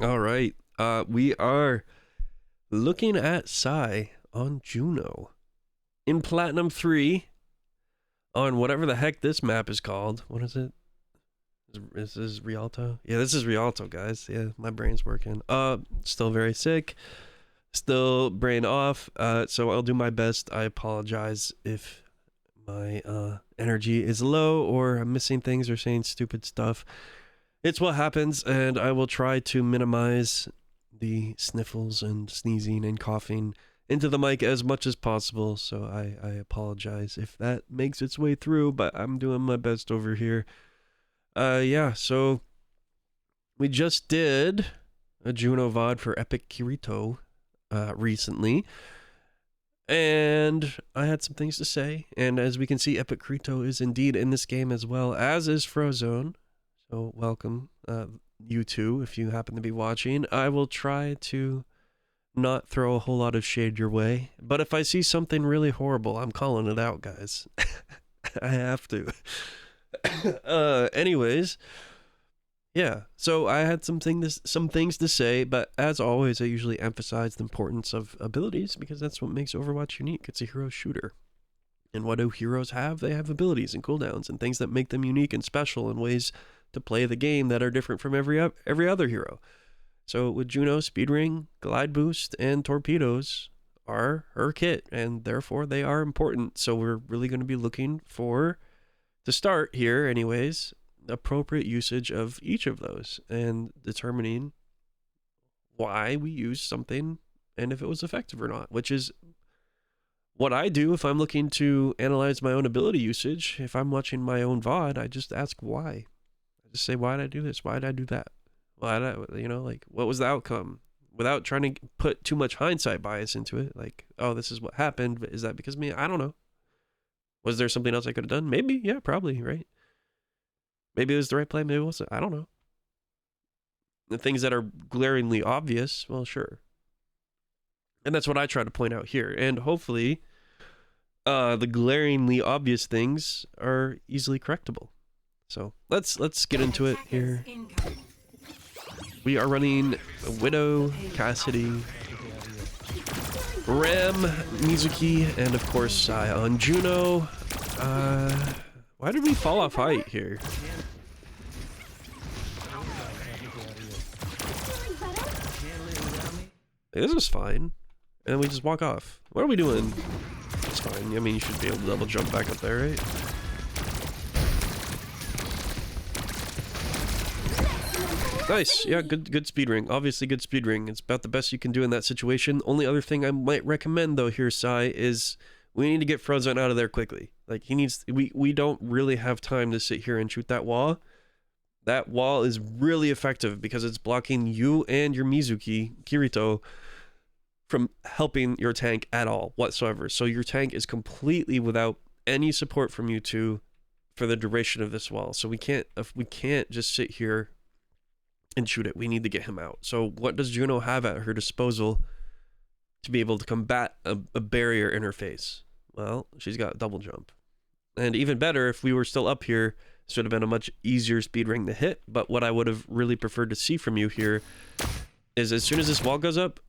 All right. We are looking at Psy on Juno in Platinum 3 on whatever the heck this map is called. What is it? Is this Rialto? Yeah, this is Rialto, guys. Yeah, my brain's working. Still very sick. Still brain off. So I'll do my best. I apologize if my energy is low or I'm missing things or saying stupid stuff. It's what happens, and I will try to minimize the sniffles and sneezing and coughing into the mic as much as possible. So I apologize if that makes its way through, but I'm doing my best over here. Yeah, so we just did a Juno VOD for Epic Kirito recently, and I had some things to say. And as we can see, Epic Kirito is indeed in this game as well, as is Frozone. So welcome, you two, if you happen to be watching. I will try to not throw a whole lot of shade your way, but if I see something really horrible, I'm calling it out, guys. I have to. Anyways, yeah. So I had some things to say, but as always, I usually emphasize the importance of abilities because that's what makes Overwatch unique. It's a hero shooter. And what do heroes have? They have abilities and cooldowns and things that make them unique and special in ways to play the game that are different from every other hero. So with Juno, Speed Ring, Glide Boost, and Torpedoes are her kit, and therefore they are important. So we're really going to be looking for, to start here anyways, appropriate usage of each of those and determining why we use something and if it was effective or not, which is what I do if I'm looking to analyze my own ability usage. If I'm watching my own VOD, I just ask why. I just say, why did I do this? Why did I do that? Why did I, like, what was the outcome? Without trying to put too much hindsight bias into it. Like, oh, this is what happened. But is that because of me? I don't know. Was there something else I could have done? Maybe. Yeah, probably, right? Maybe it was the right play. Maybe it wasn't. I don't know. The things that are glaringly obvious, well, sure. And that's what I try to point out here. And hopefully, the glaringly obvious things are easily correctable. So let's get into it here. We are running Widow, Cassidy, Ram, Mizuki, and of course Sai on Juno. Why did we fall off height here? This is fine. And we just walk off. What are we doing? It's fine. I mean, you should be able to double jump back up there, right? Nice. Yeah, good speed ring. Obviously good speed ring. It's about the best you can do in that situation. Only other thing I might recommend though here, Sai, is we need to get Frozone out of there quickly. Like we don't really have time to sit here and shoot that wall. That wall is really effective because it's blocking you and your Mizuki, Kirito, from helping your tank at all whatsoever. So your tank is completely without any support from you two for the duration of this wall. So we can't just sit here and shoot it. We need to get him out. So what does Juno have at her disposal to be able to combat a barrier in her face? Well, she's got double jump. And even better, if we were still up here, this would have been a much easier speed ring to hit. But what I would have really preferred to see from you here is as soon as this wall goes up,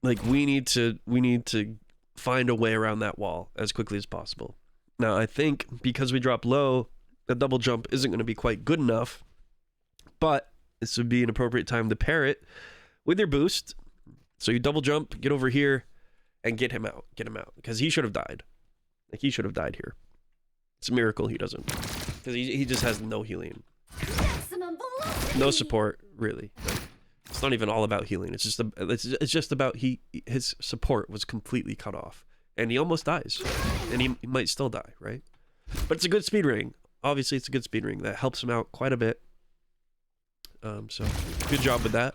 like we need to find a way around that wall as quickly as possible. Now, I think because we drop low, the double jump isn't going to be quite good enough. But this would be an appropriate time to pair it with your boost. So you double jump, get over here, and get him out. Get him out. Because he should have died. Like, he should have died here. It's a miracle he doesn't. Because he just has no healing. No support, really. It's not even all about healing. It's just about his support was completely cut off. And he almost dies. And he might still die, right? But it's a good speed ring. Obviously, it's a good speed ring. That helps him out quite a bit. So good job with that.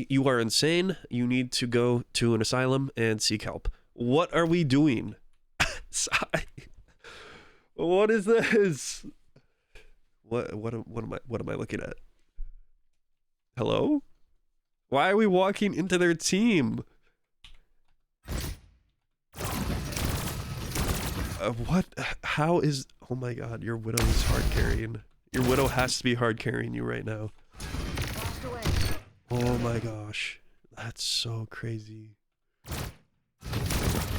You are insane. You need to go to an asylum and seek help. What are we doing? What is this? What am I looking at? Hello? Why are we walking into their team? What? How is? Oh my God! Your Widow is hard carrying. Your Widow has to be hard carrying you right now. Oh my gosh. That's so crazy.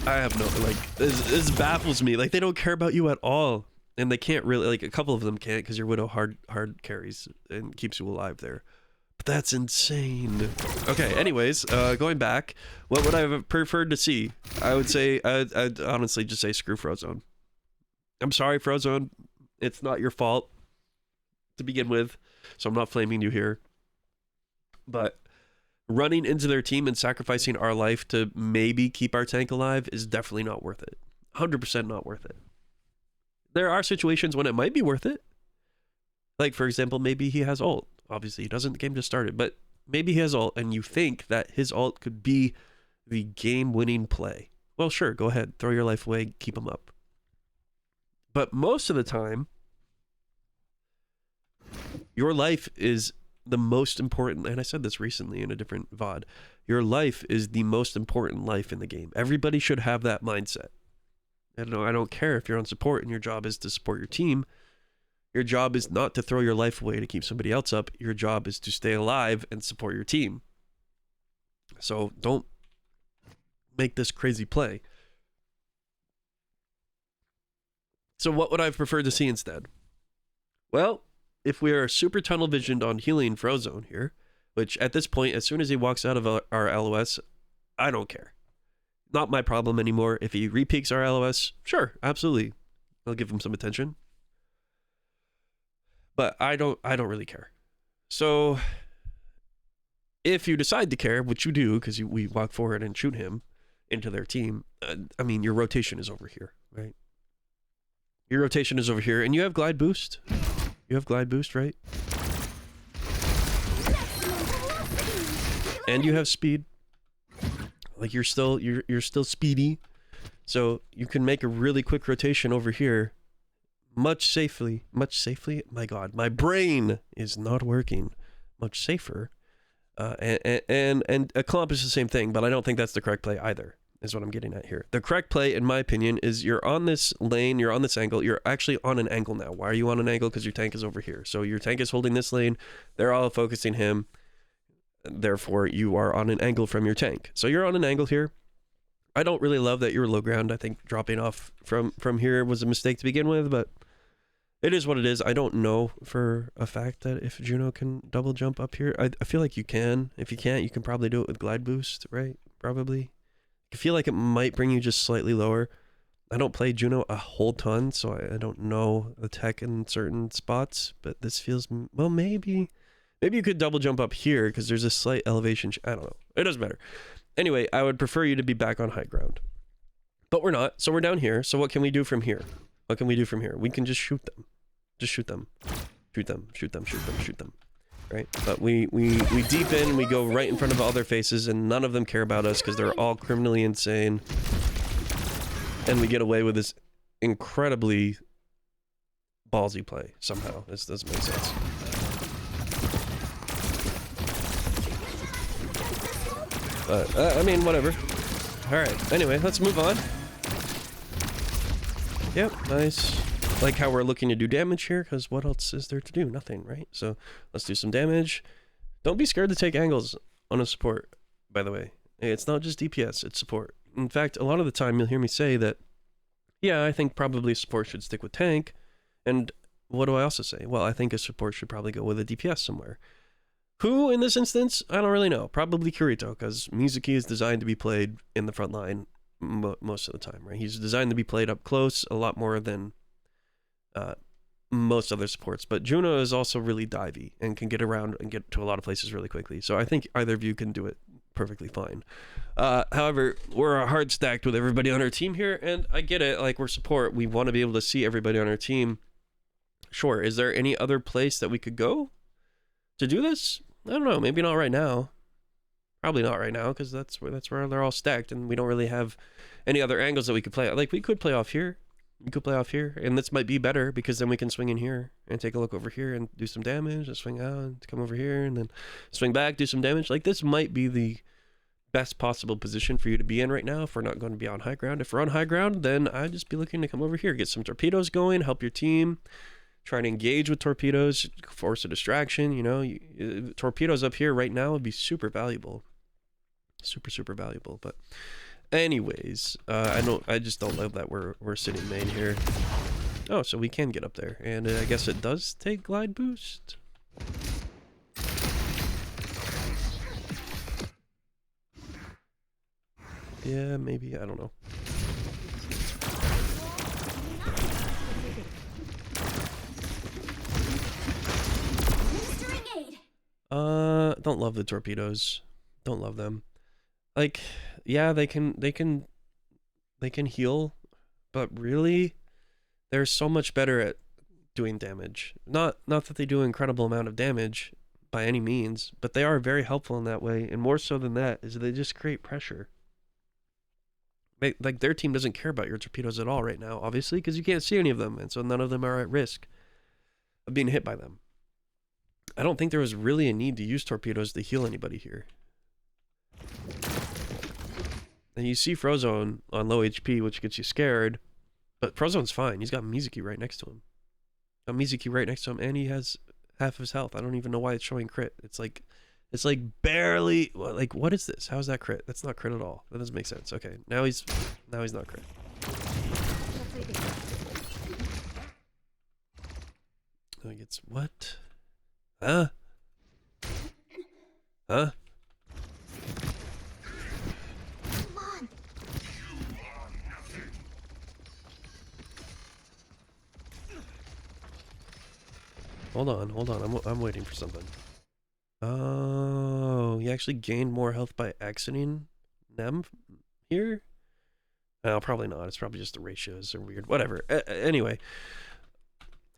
I have no, like, this baffles me. Like, they don't care about you at all. And they can't really, like, a couple of them can't because your Widow hard carries and keeps you alive there. But that's insane. Okay, anyways, going back, what would I have preferred to see? I would say, I'd honestly just say screw Frozone. I'm sorry, Frozone. It's not your fault to begin with, so I'm not flaming you here. But running into their team and sacrificing our life to maybe keep our tank alive is definitely not worth it. 100% not worth it. There are situations when it might be worth it. Like, for example, maybe he has ult. Obviously, he doesn't. The game just started, but maybe he has ult, and you think that his ult could be the game-winning play. Well, sure, go ahead. Throw your life away, keep him up. But most of the time, your life is the most important, and I said this recently in a different VOD, your life is the most important life in the game. Everybody should have that mindset. I don't care if you're on support and your job is to support your team. Your job is not to throw your life away to keep somebody else up. Your job is to stay alive and support your team. So don't make this crazy play. So what would I have preferred to see instead? Well, if we are super tunnel visioned on healing Frozone here, which at this point, as soon as he walks out of our LOS, I don't care. Not my problem anymore. If he repeaks our LOS, sure, absolutely. I'll give him some attention. But I don't really care. So if you decide to care, which you do, because we walk forward and shoot him into their team, I mean, your rotation is over here, right? Your rotation is over here, and you have glide boost. You have glide boost, right? And you have speed. Like you're still speedy. So you can make a really quick rotation over here. Much safely. My God, my brain is not working. Much safer. And accomplish the same thing, but I don't think that's the correct play either, is what I'm getting at here. The correct play, in my opinion, is you're on this lane, you're on this angle, you're actually on an angle now. Why are you on an angle? Because your tank is over here. So your tank is holding this lane, they're all focusing him, therefore you are on an angle from your tank. So you're on an angle here. I don't really love that you're low ground. I think dropping off from here was a mistake to begin with, but it is what it is. I don't know for a fact that if Juno can double jump up here. I feel like you can. If you can't, you can probably do it with glide boost, right? Probably. I feel like it might bring you just slightly lower. I don't play Juno a whole ton, so I don't know the tech in certain spots, but this feels, well, maybe you could double jump up here because there's a slight elevation. I don't know. It doesn't matter. Anyway, I would prefer you to be back on high ground, but we're not. So we're down here. So what can we do from here? What can we do from here? We can just shoot them. Just shoot them. Shoot them. Shoot them. Shoot them. Shoot them. Right? But we deepen, we go right in front of all their faces, and none of them care about us because they're all criminally insane. And we get away with this incredibly ballsy play somehow. This doesn't make sense. But, I mean, whatever. Alright, anyway, let's move on. Yep, nice. Like how we're looking to do damage here, because what else is there to do? Nothing, right? So let's do some damage. Don't be scared to take angles on a support, by the way. It's not just DPS, it's support. In fact, a lot of the time you'll hear me say that, yeah, I think probably support should stick with tank. And what do I also say? Well, I think a support should probably go with a DPS somewhere. Who in this instance? I don't really know. Probably Kirito, because Mizuki is designed to be played in the front line most of the time, right? He's designed to be played up close a lot more than most other supports, but Juno is also really divey and can get around and get to a lot of places really quickly. So I think either of you can do it perfectly fine. However, we're hard stacked with everybody on our team here, and I get it. Like, we're support. We want to be able to see everybody on our team. Sure. Is there any other place that we could go to do this? I don't know. Maybe not right now. Probably not right now, because that's where they're all stacked, and we don't really have any other angles that we could play. Like, we could play off here. We could play off here, and this might be better because then we can swing in here and take a look over here and do some damage, and swing out and come over here and then swing back, do some damage. Like, this might be the best possible position for you to be in right now if we're not going to be on high ground. If we're on high ground, then I'd just be looking to come over here, get some torpedoes going, help your team, trying to engage with torpedoes, force a distraction. You know, torpedoes up here right now would be super valuable, super valuable. But anyways, I just don't love that we're sitting main here. Oh, so we can get up there, and I guess it does take glide boost. Yeah, maybe, I don't know. Don't love the torpedoes. Don't love them. Like, yeah, they can heal, but really, they're so much better at doing damage. Not that they do an incredible amount of damage by any means, but they are very helpful in that way, and more so than that is they just create pressure. Like, their team doesn't care about your torpedoes at all right now, obviously, because you can't see any of them, and so none of them are at risk of being hit by them. I don't think there was really a need to use torpedoes to heal anybody here. And you see Frozone on low HP, which gets you scared, but Frozone's fine. He's got Mizuki right next to him. Got Mizuki right next to him, and he has half of his health. I don't even know why it's showing crit. It's like barely, like, what is this? How is that crit? That's not crit at all. That doesn't make sense. Okay, now he's not crit. Oh, he gets what? Huh? Huh? Hold on. I'm waiting for something. Oh, he actually gained more health by exiting Nem here? No, probably not. It's probably just the ratios are weird. Whatever. Anyway,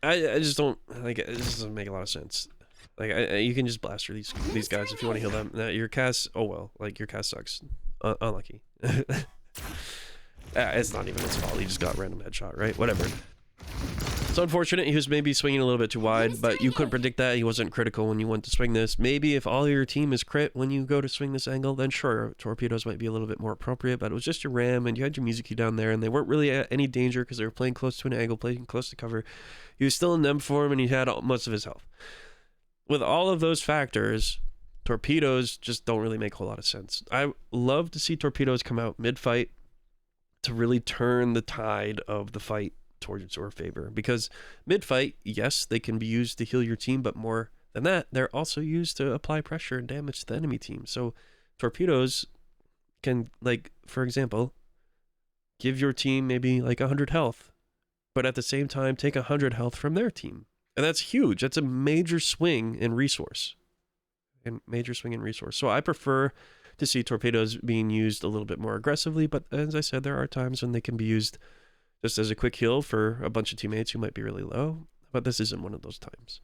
I just don't like it. This doesn't make a lot of sense. Like, you can just blaster these guys if you want to heal them. Now, your cast, oh well, like, your cast sucks. Unlucky. It's not even his fault. He just got a random headshot, right? Whatever. It's unfortunate. He was maybe swinging a little bit too wide, but you couldn't predict that. He wasn't critical when you went to swing this. Maybe if all your team is crit when you go to swing this angle, then sure, torpedoes might be a little bit more appropriate, but it was just your ram, and you had your Mizuki down there, and they weren't really at any danger because they were playing close to an angle, playing close to cover. He was still in Nem form, and he had most of his health. With all of those factors, torpedoes just don't really make a whole lot of sense. I love to see torpedoes come out mid-fight to really turn the tide of the fight towards your favor, because mid-fight, yes, they can be used to heal your team, but more than that, they're also used to apply pressure and damage to the enemy team. So torpedoes can, like, for example, give your team maybe like 100 health, but at the same time take 100 health from their team, and that's huge. That's a major swing in resource, so I prefer to see torpedoes being used a little bit more aggressively, but as I said, there are times when they can be used just as a quick heal for a bunch of teammates who might be really low, but this isn't one of those times.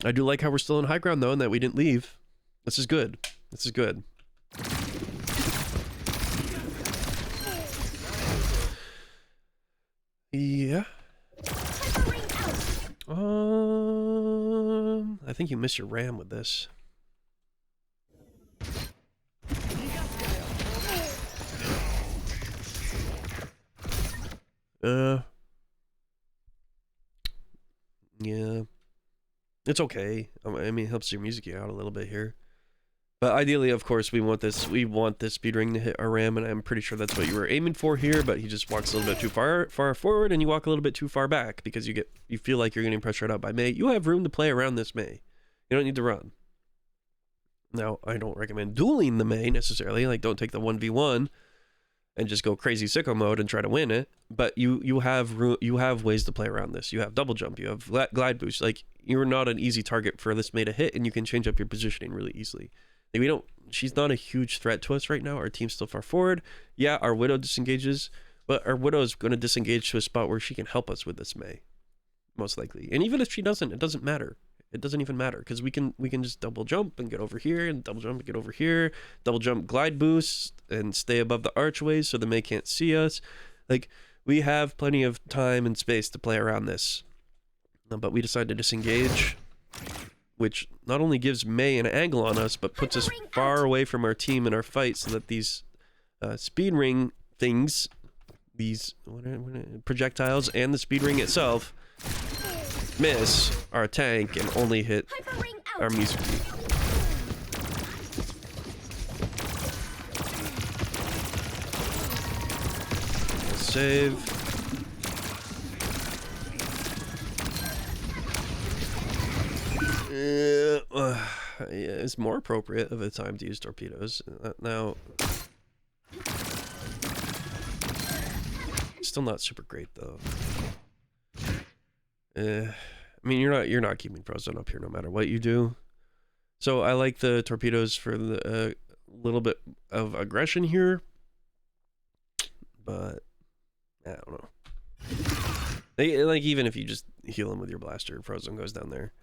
I do like how we're still in high ground, though, and that we didn't leave. This is good. This is good. Yeah. I think you miss your ram with this. Yeah, it's okay. I mean, it helps your Mizuki out a little bit here, but ideally, of course, we want this speed ring to hit our ram, and I'm pretty sure that's what you were aiming for here. But he just walks a little bit too far forward, and you walk a little bit too far back because you feel like you're getting pressured out by Mei. You have room to play around this Mei. You don't need to run. Now, I don't recommend dueling the Mei necessarily. Like, don't take the 1v1 and just go crazy sicko mode and try to win it. But you have ways to play around this. You have double jump. You have glide boost. Like, you're not an easy target for this Mei to hit, and you can change up your positioning really easily. Like, she's not a huge threat to us right now. Our team's still far forward. Yeah, our Widow disengages, but our Widow is going to disengage to a spot where she can help us with this Mei, most likely. And even if she doesn't, it doesn't matter. It doesn't even matter, because we can just double jump and get over here, and double jump and get over here, double jump glide boost and stay above the archways so the Mei can't see us. Like, we have plenty of time and space to play around this. But we decided to disengage, which not only gives Mei an angle on us, but puts us far away from our team in our fight, so that these speed ring things these projectiles and the speed ring itself miss our tank and only hit our music. Save. Yeah, it's more appropriate of a time to use torpedoes. Now, still not super great though. I mean, you're not keeping Frozone up here no matter what you do. So I like the torpedoes for the little bit of aggression here, but I don't know. Like even if you just heal him with your blaster, Frozone goes down there.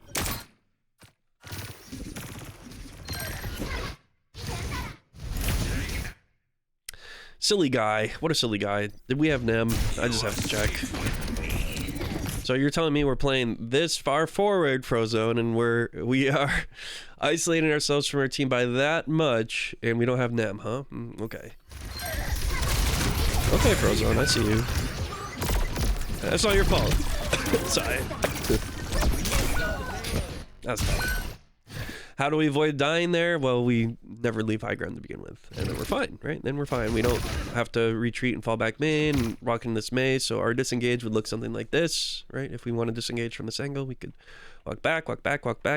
Silly guy. What a silly guy. Did we have Nem? I just have to check. So you're telling me we're playing this far forward, Frozone, and we are isolating ourselves from our team by that much, and we don't have Nem, huh? Okay. Okay, Frozone, I see you. That's not your fault. Sorry. That's fine. How do we avoid dying there? Well, we never leave high ground to begin with, and then we're fine, right? Then we're fine. We don't have to retreat and fall back main and rock in this maze, so our disengage would look something like this, right? If we want to disengage from this angle, we could walk back,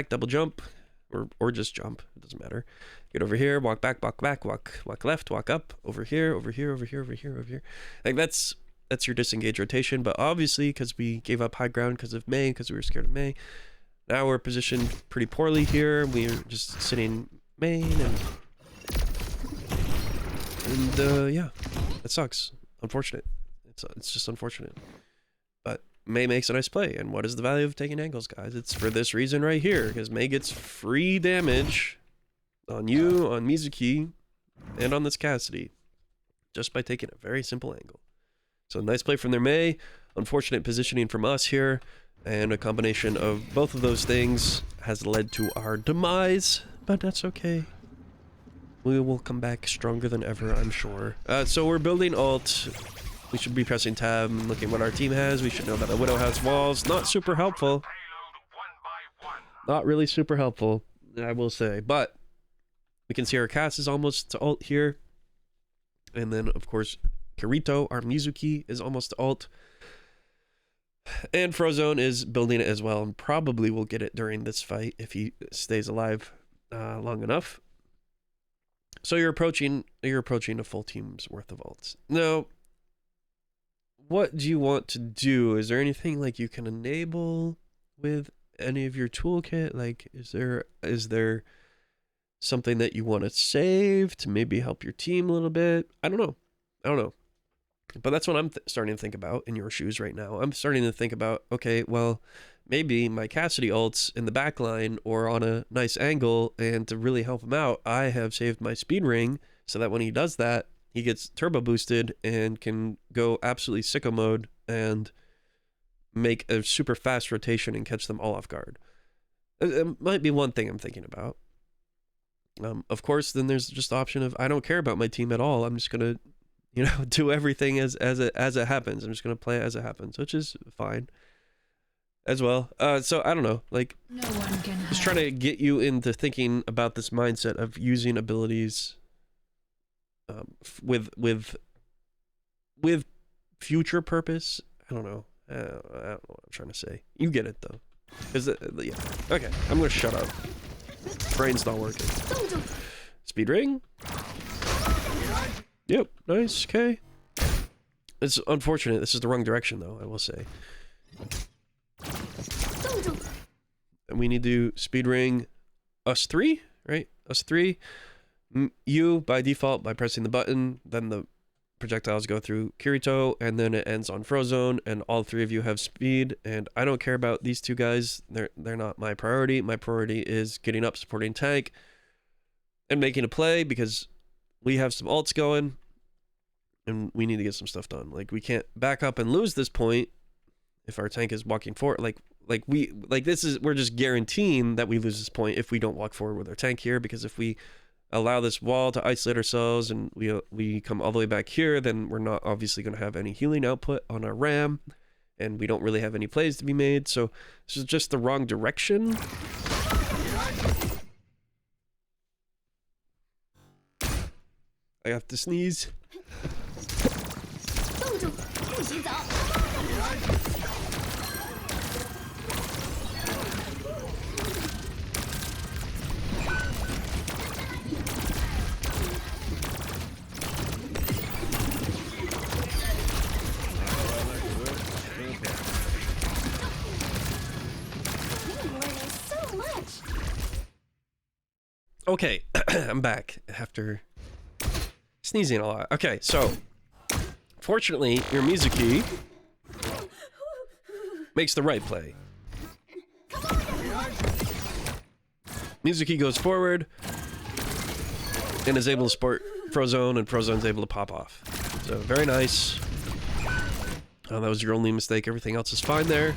double jump, or just jump. It doesn't matter. Get over here, walk back, walk left, walk up, over here. Like that's your disengage rotation, but obviously, because we gave up high ground because of Mei, because we were scared of Mei, now we're positioned pretty poorly here. We're just sitting main and yeah, that sucks. Unfortunate. It's just unfortunate. But Mei makes a nice play, and what is the value of taking angles, guys? It's for this reason right here, because Mei gets free damage on you, on Mizuki, and on this Cassidy, just by taking a very simple angle. So nice play from their Mei. Unfortunate positioning from us here. And a combination of both of those things has led to our demise, but that's okay. We will come back stronger than ever, I'm sure. So we're building ult. We should be pressing tab and looking what our team has. We should know that the Widow has walls. Not super helpful. Not really super helpful, I will say. But we can see our Cass is almost to ult here. And then, of course, Kirito, our Mizuki, is almost to ult. And Frozone is building it as well, and probably will get it during this fight if he stays alive long enough. So you're approaching a full team's worth of ults. Now, what do you want to do? Is there anything like you can enable with any of your toolkit? Like, is there something that you want to save to maybe help your team a little bit? I don't know. But that's what I'm starting to think about in your shoes right now. I'm starting to think about, okay, well, maybe my Cassidy ults in the back line or on a nice angle, and to really help him out, I have saved my speed ring so that when he does that, he gets turbo boosted and can go absolutely sicko mode and make a super fast rotation and catch them all off guard. It might be one thing I'm thinking about. Of course, then there's just the option of I don't care about my team at all. I'm just going to do everything as it happens. I'm just gonna play it as it happens, which is fine as well. So I don't know, like, no one can just trying to get you into thinking about this mindset of using abilities with future purpose. I don't know. I don't know what I'm trying to say. You get it though. Yeah. Okay, I'm gonna shut up. Brain's not working. Speed ring. Yep, nice, okay. It's unfortunate, this is the wrong direction though, I will say. And we need to speed ring us three, right? Us three. You, by default, by pressing the button, then the projectiles go through Kirito, and then it ends on Frozone, and all three of you have speed, and I don't care about these two guys. They're not my priority. My priority is getting up, supporting tank, and making a play, because we have some ults going, and we need to get some stuff done. Like, we can't back up and lose this point if our tank is walking forward. We're just guaranteeing that we lose this point if we don't walk forward with our tank here, because if we allow this wall to isolate ourselves and we come all the way back here, then we're not obviously going to have any healing output on our ram, and we don't really have any plays to be made. So this is just the wrong direction. I have to sneeze. Okay, I'm back after sneezing a lot. Okay, so fortunately, your Mizuki makes the right play. Mizuki goes forward and is able to support Frozone, and Frozone's able to pop off. So very nice. Oh, that was your only mistake. Everything else is fine there.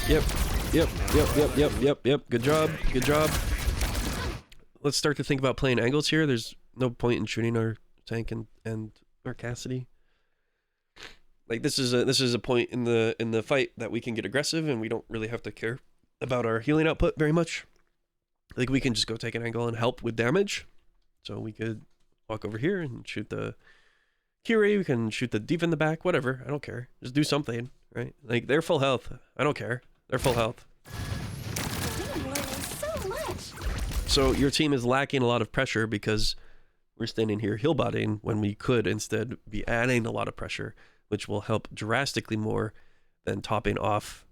Yep. Good job. Let's start to think about playing angles here. There's no point in shooting our tank and our Cassidy. Like this is a point in the fight that we can get aggressive, and we don't really have to care about our healing output very much. Like we can just go take an angle and help with damage. So we could walk over here and shoot the Kiri. We can shoot the Diva in the back. Whatever. I don't care. Just do something, right? Like they're full health. I don't care. They're full health. So your team is lacking a lot of pressure because we're standing here heal botting when we could instead be adding a lot of pressure, which will help drastically more than topping off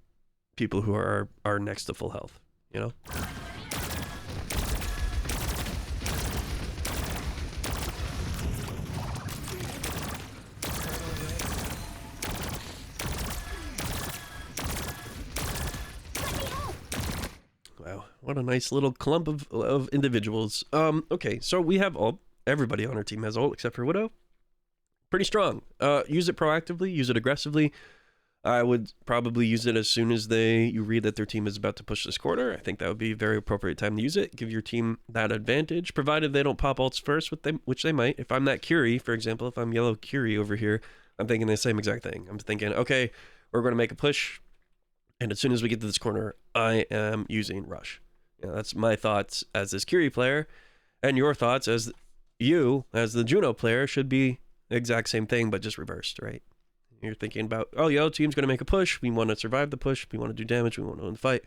people who are next to full health, you know? Wow, what a nice little clump of individuals. Okay, so we have ult. Everybody on our team has ult except for Widow. Pretty strong. Use it proactively, use it aggressively. I would probably use it as soon as you read that their team is about to push this corner. I think that would be a very appropriate time to use it. Give your team that advantage, provided they don't pop ults first, which they might. If I'm that Curie, for example, if I'm yellow Curie over here, I'm thinking the same exact thing. I'm thinking, okay, we're going to make a push, and as soon as we get to this corner, I am using Rush. You know, that's my thoughts as this Curie player, and your thoughts as you, as the Juno player, should be the exact same thing, but just reversed, right? You're thinking about, oh, yellow team's going to make a push. We want to survive the push. We want to do damage. We want to win the fight.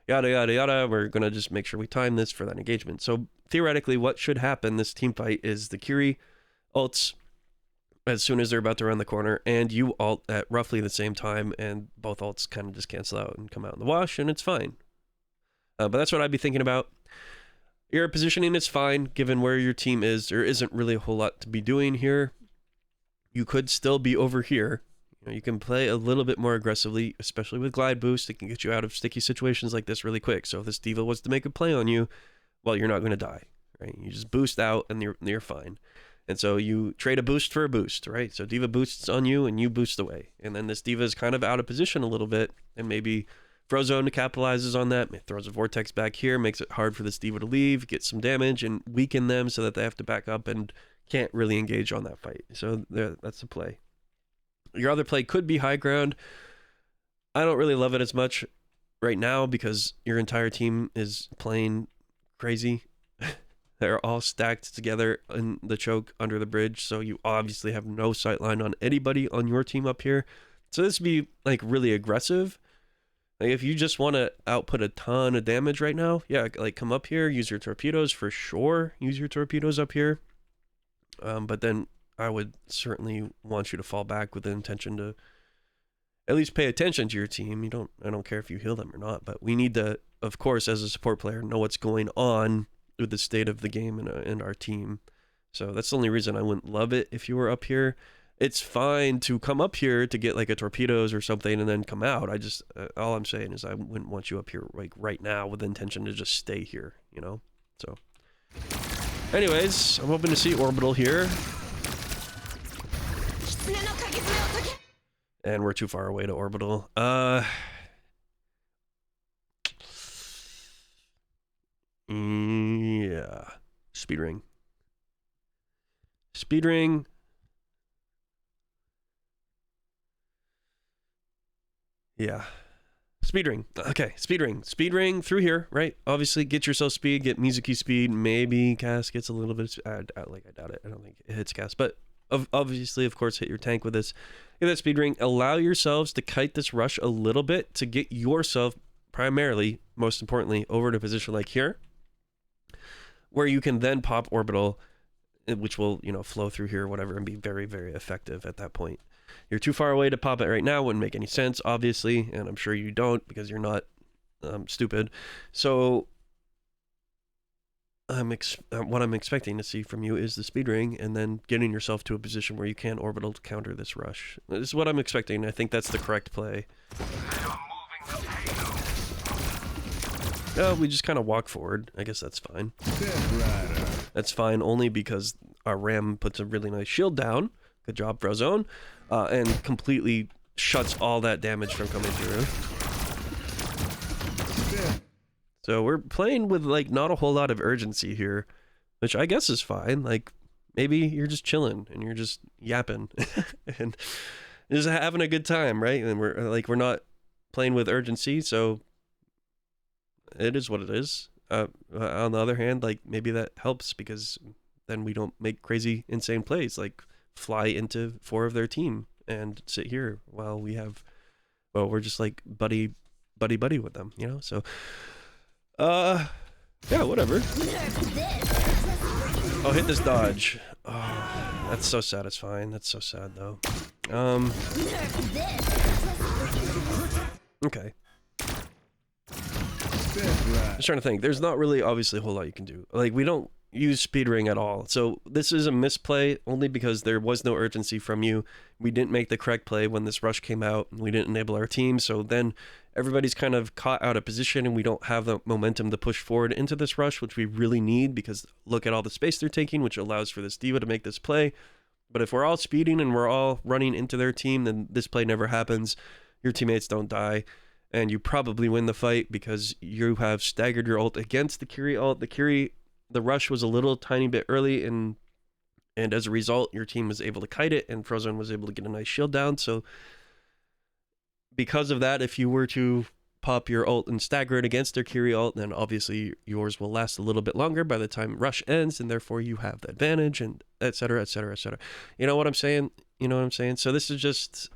Yada, yada, yada. We're going to just make sure we time this for that engagement. So theoretically, what should happen this team fight is the Curie ults as soon as they're about to run the corner, and you ult at roughly the same time, and both ults kind of just cancel out and come out in the wash, and it's fine. But that's what I'd be thinking about. Your positioning is fine, given where your team is. There isn't really a whole lot to be doing here. You could still be over here. You know, you can play a little bit more aggressively, especially with glide boost. It can get you out of sticky situations like this really quick. So if this Diva was to make a play on you, well, you're not going to die, right? You just boost out and you're fine. And so you trade a boost for a boost, right? So Diva boosts on you and you boost away. And then this Diva is kind of out of position a little bit, and maybe Frozone capitalizes on that, throws a Vortex back here, makes it hard for this Diva to leave, get some damage, and weaken them so that they have to back up and can't really engage on that fight. So that's the play. Your other play could be high ground. I don't really love it as much right now because your entire team is playing crazy. They're all stacked together in the choke under the bridge, so you obviously have no sight line on anybody on your team up here. So this would be like really aggressive. Like if you just want to output a ton of damage right now, yeah, like come up here, use your torpedoes for sure. Use your torpedoes up here. But then I would certainly want you to fall back with the intention to at least pay attention to your team. I don't care if you heal them or not, but we need to, of course, as a support player, know what's going on with the state of the game and our team. So that's the only reason I wouldn't love it if you were up here. It's fine to come up here to get like a torpedoes or something and then come out. I just, all I'm saying is I wouldn't want you up here like right now with the intention to just stay here, you know? So anyways, I'm hoping to see Orbital here. And we're too far away to Orbital. Yeah. Speed ring. Speed ring. Yeah. Speed ring. Okay, speed ring. Speed ring through here, right? Obviously, get yourself speed, get Mizuki speed. Maybe Cass gets a little bit of, I doubt it. I don't think it hits Cass. But obviously, of course, hit your tank with this. Get that speed ring. Allow yourselves to kite this rush a little bit to get yourself, primarily, most importantly, over to a position like here, where you can then pop orbital, which will, you know, flow through here or whatever and be very, very effective at that point. You're too far away to pop it right now. Wouldn't make any sense, obviously, and I'm sure you don't because you're not stupid. So what I'm expecting to see from you is the speed ring and then getting yourself to a position where you can orbital to counter this rush. This is what I'm expecting. I think that's the correct play. We just kind of walk forward. I guess that's fine. That's fine only because our Ram puts a really nice shield down. Good job, Frozone. And completely shuts all that damage from coming through. So we're playing with, like, not a whole lot of urgency here, which I guess is fine. Like, maybe you're just chilling and you're just yapping and just having a good time, right? And we're not playing with urgency, so it is what it is. On the other hand, like, maybe that helps because then we don't make crazy, insane plays, like fly into 4 of their team and sit here while we're just like buddy with them, you know? So, yeah, whatever. Oh, hit this dodge. Oh, that's so satisfying. That's so sad, though. Okay. Just trying to think. There's not really, obviously, a whole lot you can do. Like, we don't use speed ring at all. So this is a misplay only because there was no urgency from you. We didn't make the correct play when this rush came out. And we didn't enable our team. So then everybody's kind of caught out of position and we don't have the momentum to push forward into this rush, which we really need because look at all the space they're taking, which allows for this diva to make this play. But if we're all speeding and we're all running into their team, then this play never happens. Your teammates don't die. And you probably win the fight because you have staggered your ult against the Kiri ult. The rush was a little tiny bit early, and as a result, your team was able to kite it, and Frozone was able to get a nice shield down. So because of that, if you were to pop your ult and stagger it against their Kiri ult, then obviously yours will last a little bit longer by the time rush ends, and therefore you have the advantage, and et cetera, et cetera, et cetera. You know what I'm saying? So this is just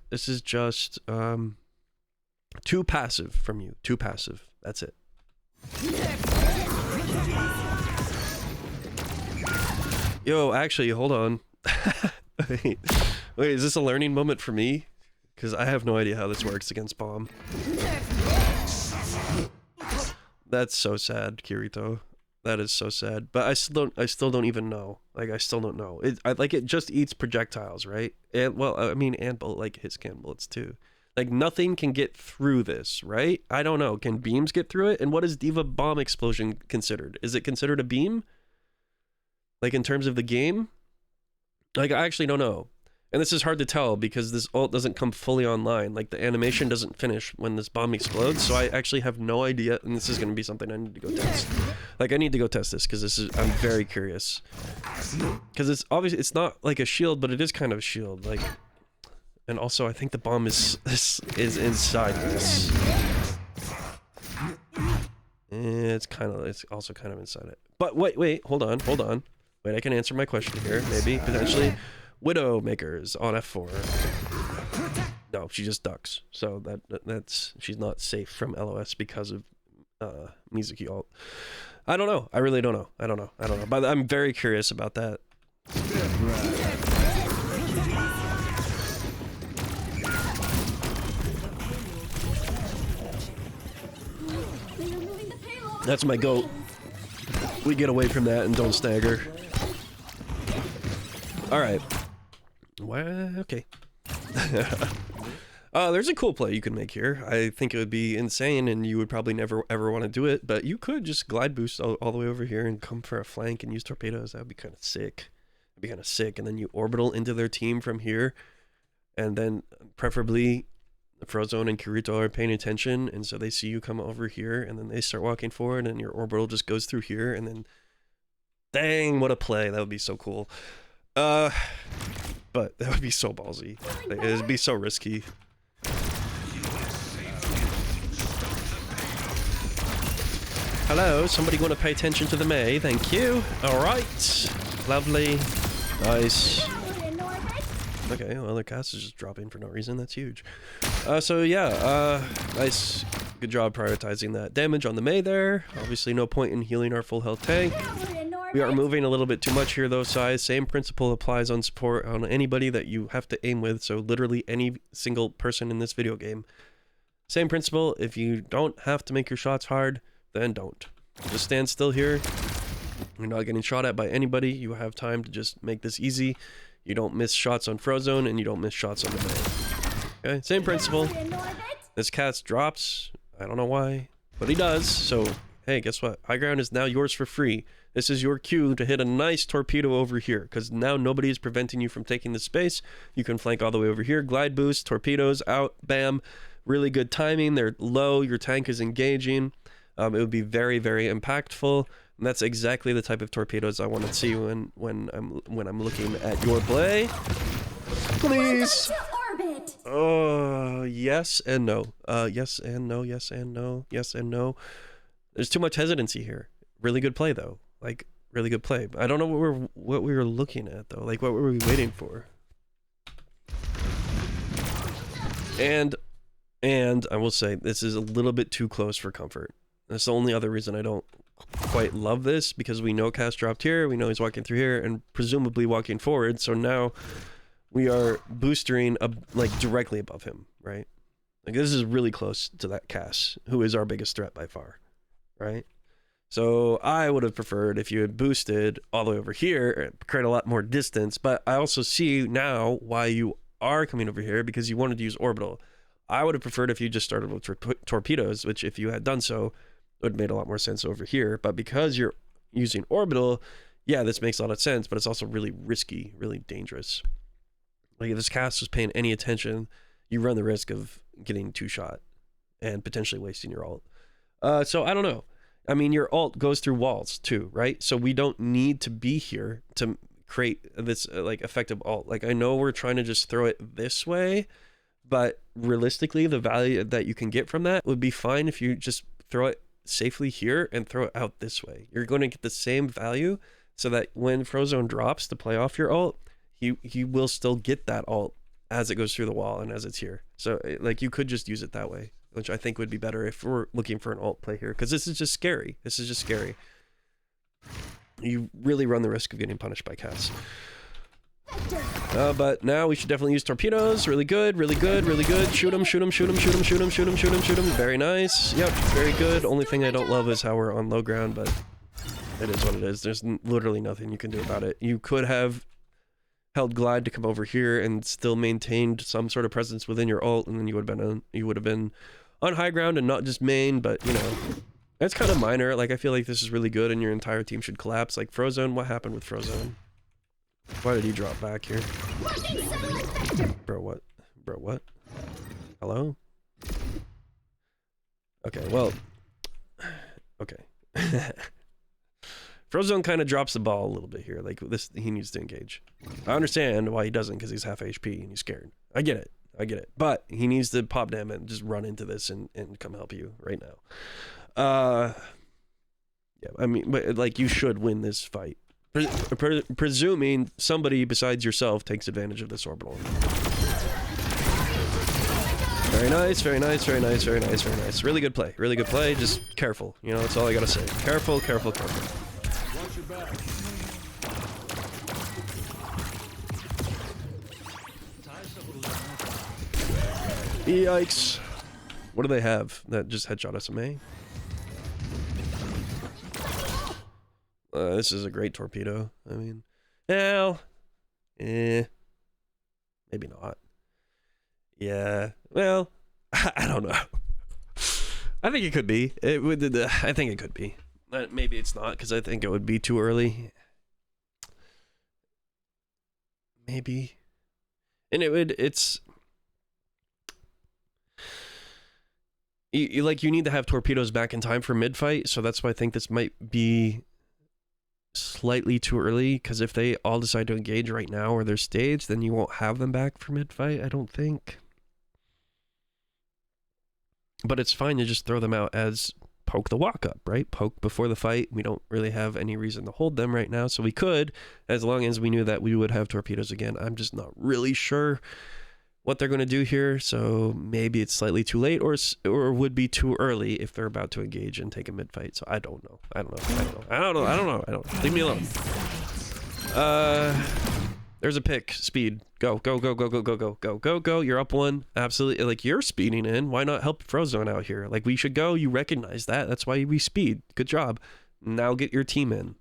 too passive from you. Too passive. That's it. Yo, actually, hold on. Wait, is this a learning moment for me? Because I have no idea how this works against bomb. That's so sad, Kirito. That is so sad. But I still don't even know. Like, I still don't know. It just eats projectiles, right? And well, I mean, and like his can bullets too. Like, nothing can get through this, right? I don't know. Can beams get through it? And what is Diva Bomb Explosion considered? Is it considered a beam? Like, in terms of the game? Like, I actually don't know. And this is hard to tell because this ult doesn't come fully online. Like, the animation doesn't finish when this bomb explodes. So I actually have no idea. And this is going to be something I need to go test. Like, I need to go test this because I'm very curious. Because it's obviously, it's not like a shield, but it is kind of a shield. Like, and also I think the bomb is inside this. It's also kind of inside it. But wait, hold on. Wait, I can answer my question here. Maybe, potentially. Widowmakers on F4. No, she just ducks. So that's she's not safe from LOS because of Mizuki ult. I don't know. I really don't know. I don't know. But I'm very curious about that. That's my goat. We get away from that and don't stagger. Alright. Okay. There's a cool play you can make here. I think it would be insane and you would probably never ever want to do it, but you could just glide boost all the way over here and come for a flank and use torpedoes. That would be kind of sick. And then you orbital into their team from here, and then preferably Frozone and Kirito are paying attention, and so they see you come over here, and then they start walking forward, and your orbital just goes through here, and then, dang, what a play! That would be so cool. But that would be so ballsy. Like, it would be so risky. Hello, somebody want to pay attention to the May? Thank you. All right, lovely, nice. Okay, well, their cast is just dropping for no reason. That's huge. So yeah, nice. Good job prioritizing that damage on the May there. Obviously, no point in healing our full health tank. We are moving a little bit too much here, though, size. Same principle applies on support on anybody that you have to aim with. So literally any single person in this video game. Same principle. If you don't have to make your shots hard, then don't. Just stand still here. You're not getting shot at by anybody. You have time to just make this easy. You don't miss shots on Frozone, and you don't miss shots on the May. Okay, same principle. This cast drops. I don't know why, but he does. So, hey, guess what? High ground is now yours for free. This is your cue to hit a nice torpedo over here, because now nobody is preventing you from taking the space. You can flank all the way over here. Glide boost, torpedoes, out, bam. Really good timing. They're low. Your tank is engaging. It would be very, very impactful. And that's exactly the type of torpedoes I want to see when I'm looking at your play. Please. Oh, yes and no. Yes and no. Yes and no. Yes and no. There's too much hesitancy here. Really good play though. Like really good play. I don't know what we were looking at though. Like what were we waiting for? And I will say this is a little bit too close for comfort. That's the only other reason I don't quite love this, because we know cast dropped here, we know he's walking through here, and presumably walking forward, so now we are boostering like directly above him, right? Like this is really close to that cast, who is our biggest threat by far, right? So I would have preferred if you had boosted all the way over here, create a lot more distance, but I also see now why you are coming over here, because you wanted to use orbital. I would have preferred if you just started with torpedoes, which if you had done so, would have made a lot more sense over here. But because you're using orbital, yeah, this makes a lot of sense, but it's also really risky, really dangerous. Like if this cast was paying any attention, you run the risk of getting two-shot and potentially wasting your ult. So I don't know. I mean, your ult goes through walls too, right? So we don't need to be here to create this like effective ult. Like I know we're trying to just throw it this way, but realistically, the value that you can get from that would be fine if you just throw it safely here and throw it out this way. You're going to get the same value, so that when Frozone drops to play off your ult, he will still get that ult as it goes through the wall and as it's here. So like you could just use it that way, which I think would be better if we're looking for an ult play here, because this is just scary. This is just scary. You really run the risk of getting punished by casts. But now we should definitely use torpedoes. Really good, really good, really good. Shoot him, shoot him, shoot him, shoot him, shoot him, shoot him, shoot him, shoot him. Very nice. Yep, very good. Only thing I don't love is how we're on low ground, but it is what it is. There's literally nothing you can do about it. You could have held glide to come over here and still maintained some sort of presence within your ult, and then you would have been on high ground and not just main. But you know, that's kind of minor. Like I feel like this is really good, and your entire team should collapse. Like Frozone, what happened with Frozone? Why did he drop back here? Bro, what? Bro, what? Hello? Okay, well... Okay. Frozone kind of drops the ball a little bit here. Like, this, he needs to engage. I understand why he doesn't, because he's half HP and he's scared. I get it. I get it. But he needs to pop them and just run into this and come help you right now. Yeah, I mean, but, like, you should win this fight. Presuming somebody besides yourself takes advantage of this orbital. Very nice, very nice, very nice, very nice, very nice. Really good play, really good play. Just careful, you know, that's all I gotta say. Careful, careful, careful. Yikes. What do they have that just headshot us, May? This is a great torpedo. I mean, well, maybe not. Yeah, well, I don't know. I think it could be. It would. I think it could be. Maybe it's not, because I think it would be too early. Maybe, and it would. It's. You need to have torpedoes back in time for mid-fight, so that's why I think this might be slightly too early, because if they all decide to engage right now or they're staged, then you won't have them back for mid-fight, I don't think. But it's fine to just throw them out as poke the walk up, right? Poke before the fight. We don't really have any reason to hold them right now, so we could, as long as we knew that we would have torpedoes again. I'm just not really sure what they're going to do here, so maybe it's slightly too late, or would be too early if they're about to engage and take a mid-fight. So I don't know. Leave me alone. There's a pick. Speed. Go. You're up one. Absolutely. Like, you're speeding in. Why not help Frozone out here? Like, we should go. You recognize that. That's why we speed. Good job. Now get your team in.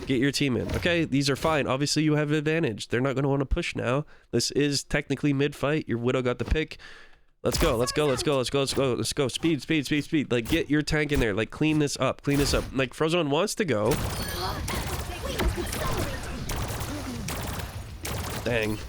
Get your team in. Okay, these are fine. Obviously, you have an advantage. They're not going to want to push now. This is technically mid-fight. Your Widow got the pick. Let's go. Speed. Like, get your tank in there. Like, clean this up. Like, Frozone wants to go. Dang.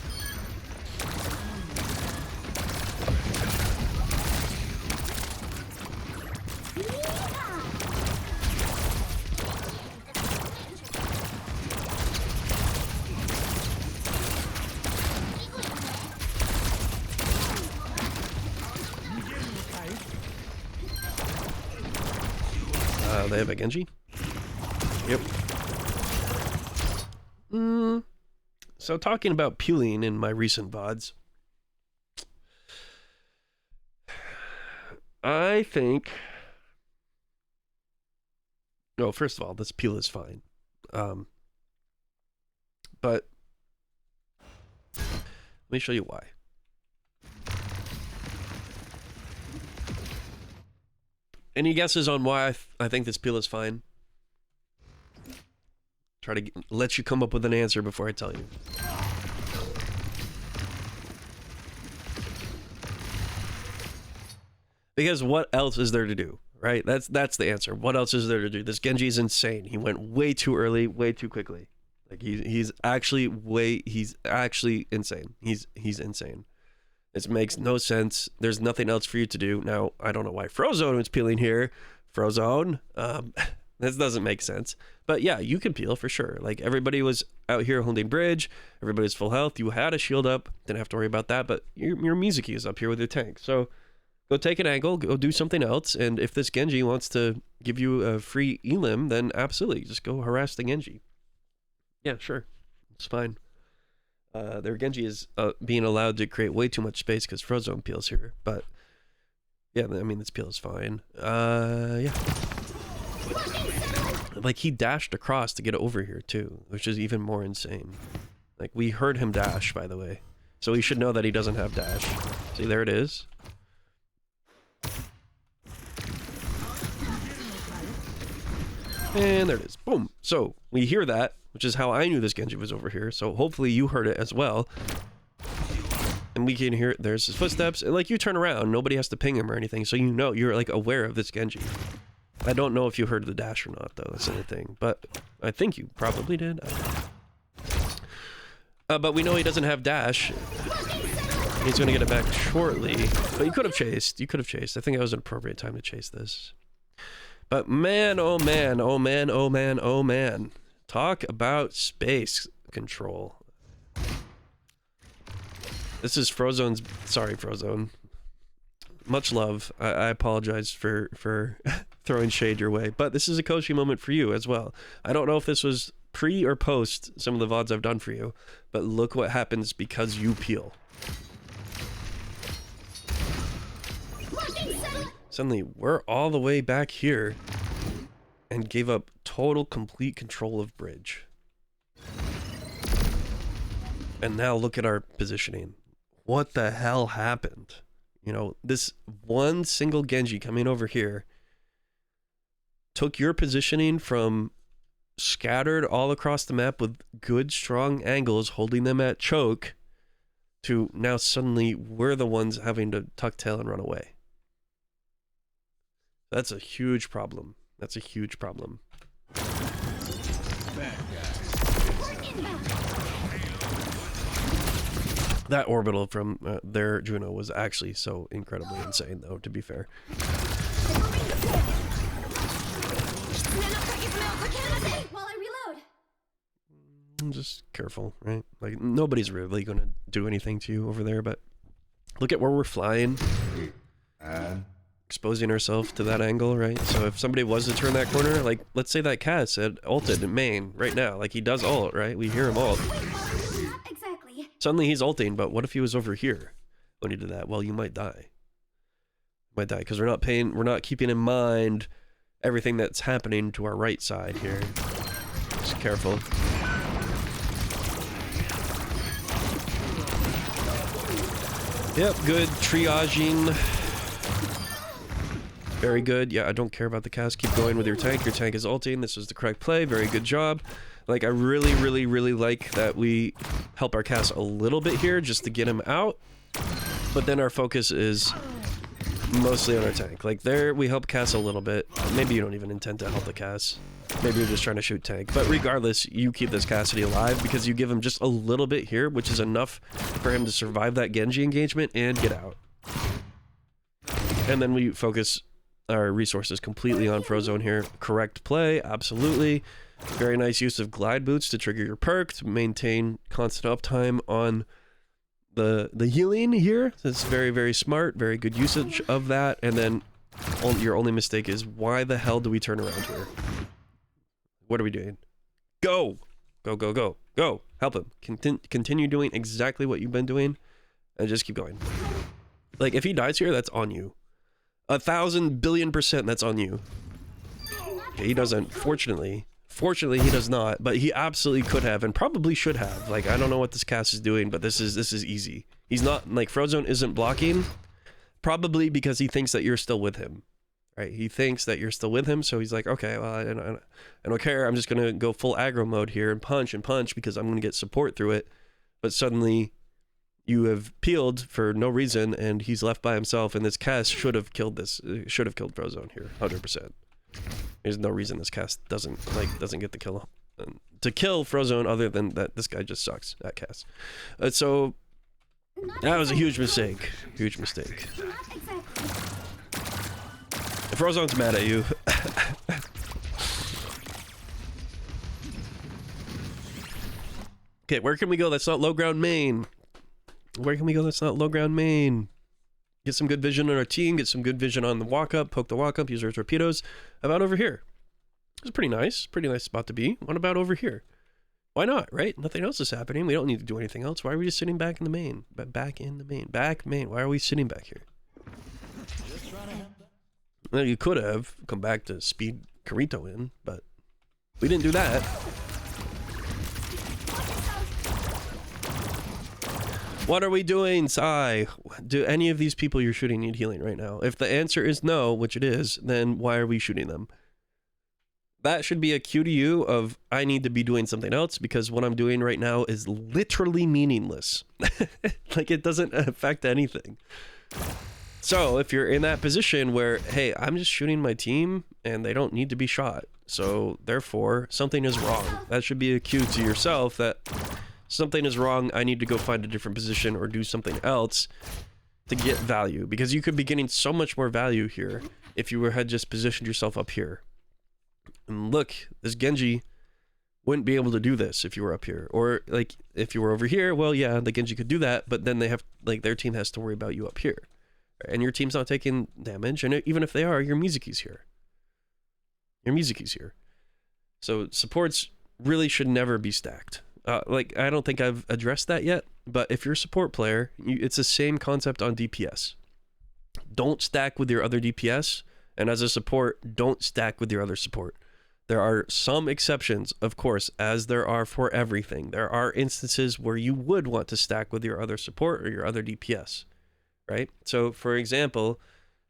They have a Genji? Yep. So talking about peeling in my recent VODs, I think... No, first of all, this peel is fine. But let me show you why. Any guesses on why I think this peel is fine? Try to let you come up with an answer before I tell you. Because what else is there to do, right? That's the answer. What else is there to do? This Genji is insane. He went way too early, way too quickly. Like he's actually insane. He's insane. This makes no sense. There's nothing else for you to do. Now, I don't know why Frozone is peeling here. Frozone. This doesn't make sense. But yeah, you can peel for sure. Like, everybody was out here holding bridge. Everybody's full health. You had a shield up. Didn't have to worry about that. But your Mizuki is up here with your tank. So go take an angle. Go do something else. And if this Genji wants to give you a free elim, then absolutely. Just go harass the Genji. Yeah, sure. It's fine. Their Genji is being allowed to create way too much space because Frozone peels here. But yeah, I mean, this peel is fine. Yeah. Like, he dashed across to get over here too, which is even more insane. Like, we heard him dash, by the way. So he should know that he doesn't have dash. See, there it is. And there it is. Boom. So we hear that, which is how I knew this Genji was over here. So hopefully you heard it as well. And we can hear, there's his footsteps. And like, you turn around, nobody has to ping him or anything. So you know, you're like aware of this Genji. I don't know if you heard the dash or not, though. That's the other thing. But I think you probably did. But we know he doesn't have dash. He's going to get it back shortly. But you could have chased. I think it was an appropriate time to chase this. But man, oh man, oh man, oh man, oh man. Talk about space control. This is Frozone's... Sorry, Frozone. Much love. I apologize for throwing shade your way. But this is a Koshi moment for you as well. I don't know if this was pre or post some of the VODs I've done for you. But look what happens because you peel. Suddenly, we're all the way back here and gave up total, complete control of bridge. And now look at our positioning. What the hell happened? You know, this one single Genji coming over here took your positioning from scattered all across the map with good, strong angles, holding them at choke, to now suddenly we're the ones having to tuck tail and run away. That's a huge problem. That's a huge problem. That orbital from their Juno was actually so incredibly insane, though, to be fair. While I reload. Just careful, right? Like, nobody's really going to do anything to you over there, but look at where we're flying. Exposing ourselves to that angle, right? So if somebody was to turn that corner, like, let's say that Cass had ulted in main right now. Like, he does ult, right? We hear him ult. Exactly. Suddenly he's ulting, but what if he was over here when he did that? Well, you might die. You might die, because we're not keeping in mind everything that's happening to our right side here. Just careful. Yep, good triaging. Very good. Yeah, I don't care about the cast. Keep going with your tank. Your tank is ulting. This was the correct play. Very good job. Like, I really, really, really like that we help our cast a little bit here just to get him out. But then our focus is mostly on our tank. Like, there, we help cast a little bit. Maybe you don't even intend to help the cast. Maybe you're just trying to shoot tank. But regardless, you keep this Cassidy alive because you give him just a little bit here, which is enough for him to survive that Genji engagement and get out. And then we focus our resources completely on Frozone here. Correct play, absolutely. Very nice use of glide boots to trigger your perk to maintain constant uptime on the healing here. That's very, very smart. Very good usage of that. And then your only mistake is, why the hell do we turn around here? What are we doing? Go! Go, go, go. Go! Help him. Continue doing exactly what you've been doing and just keep going. Like, if he dies here, that's on you. 1,000 billion% that's on you. Okay, he doesn't, fortunately he does not, but he absolutely could have and probably should have. Like, I don't know what this cast is doing, but this is easy. He's not, like, Frozone isn't blocking, probably because he thinks that you're still with him, right? He thinks that you're still with him, so he's like, okay, well, I don't care, I'm just gonna go full aggro mode here and punch because I'm gonna get support through it. But suddenly you have peeled for no reason, and he's left by himself, and this cast should have killed Frozone here, 100%. There's no reason this cast doesn't get the kill to kill Frozone, other than that this guy just sucks at cast. So that was a huge mistake. Huge mistake. If Frozone's mad at you, okay, where can we go? That's not low ground main. Where can we go? That's not low ground main. Get some good vision on our team. Get some good vision on the walk up. Poke the walk up. Use our torpedoes. How about over here? It's pretty nice. Pretty nice spot to be. What about over here? Why not, right? Nothing else is happening. We don't need to do anything else. Why are we just sitting back in the main? Back in the main. Back main. Why are we sitting back here? Well, you could have come back to speed Carito in, but we didn't do that. What are we doing, Sai? Do any of these people you're shooting need healing right now? If the answer is no, which it is, then why are we shooting them? That should be a cue to you of, I need to be doing something else, because what I'm doing right now is literally meaningless. Like, it doesn't affect anything. So if you're in that position where, hey, I'm just shooting my team and they don't need to be shot, so therefore something is wrong, that should be a cue to yourself that something is wrong. I need to go find a different position or do something else to get value, because you could be getting so much more value here if you had just positioned yourself up here. And look, this Genji wouldn't be able to do this if you were up here, or like if you were over here. Well, yeah, the Genji could do that, but then they have, like, their team has to worry about you up here, and your team's not taking damage. And even if they are, your Mizuki's here. Your Mizuki's here. So supports really should never be stacked. Like, I don't think I've addressed that yet, but if you're a support player, it's the same concept on DPS. Don't stack with your other DPS, and as a support, don't stack with your other support. There are some exceptions, of course, as there are for everything. There are instances where you would want to stack with your other support or your other DPS, right? So, for example,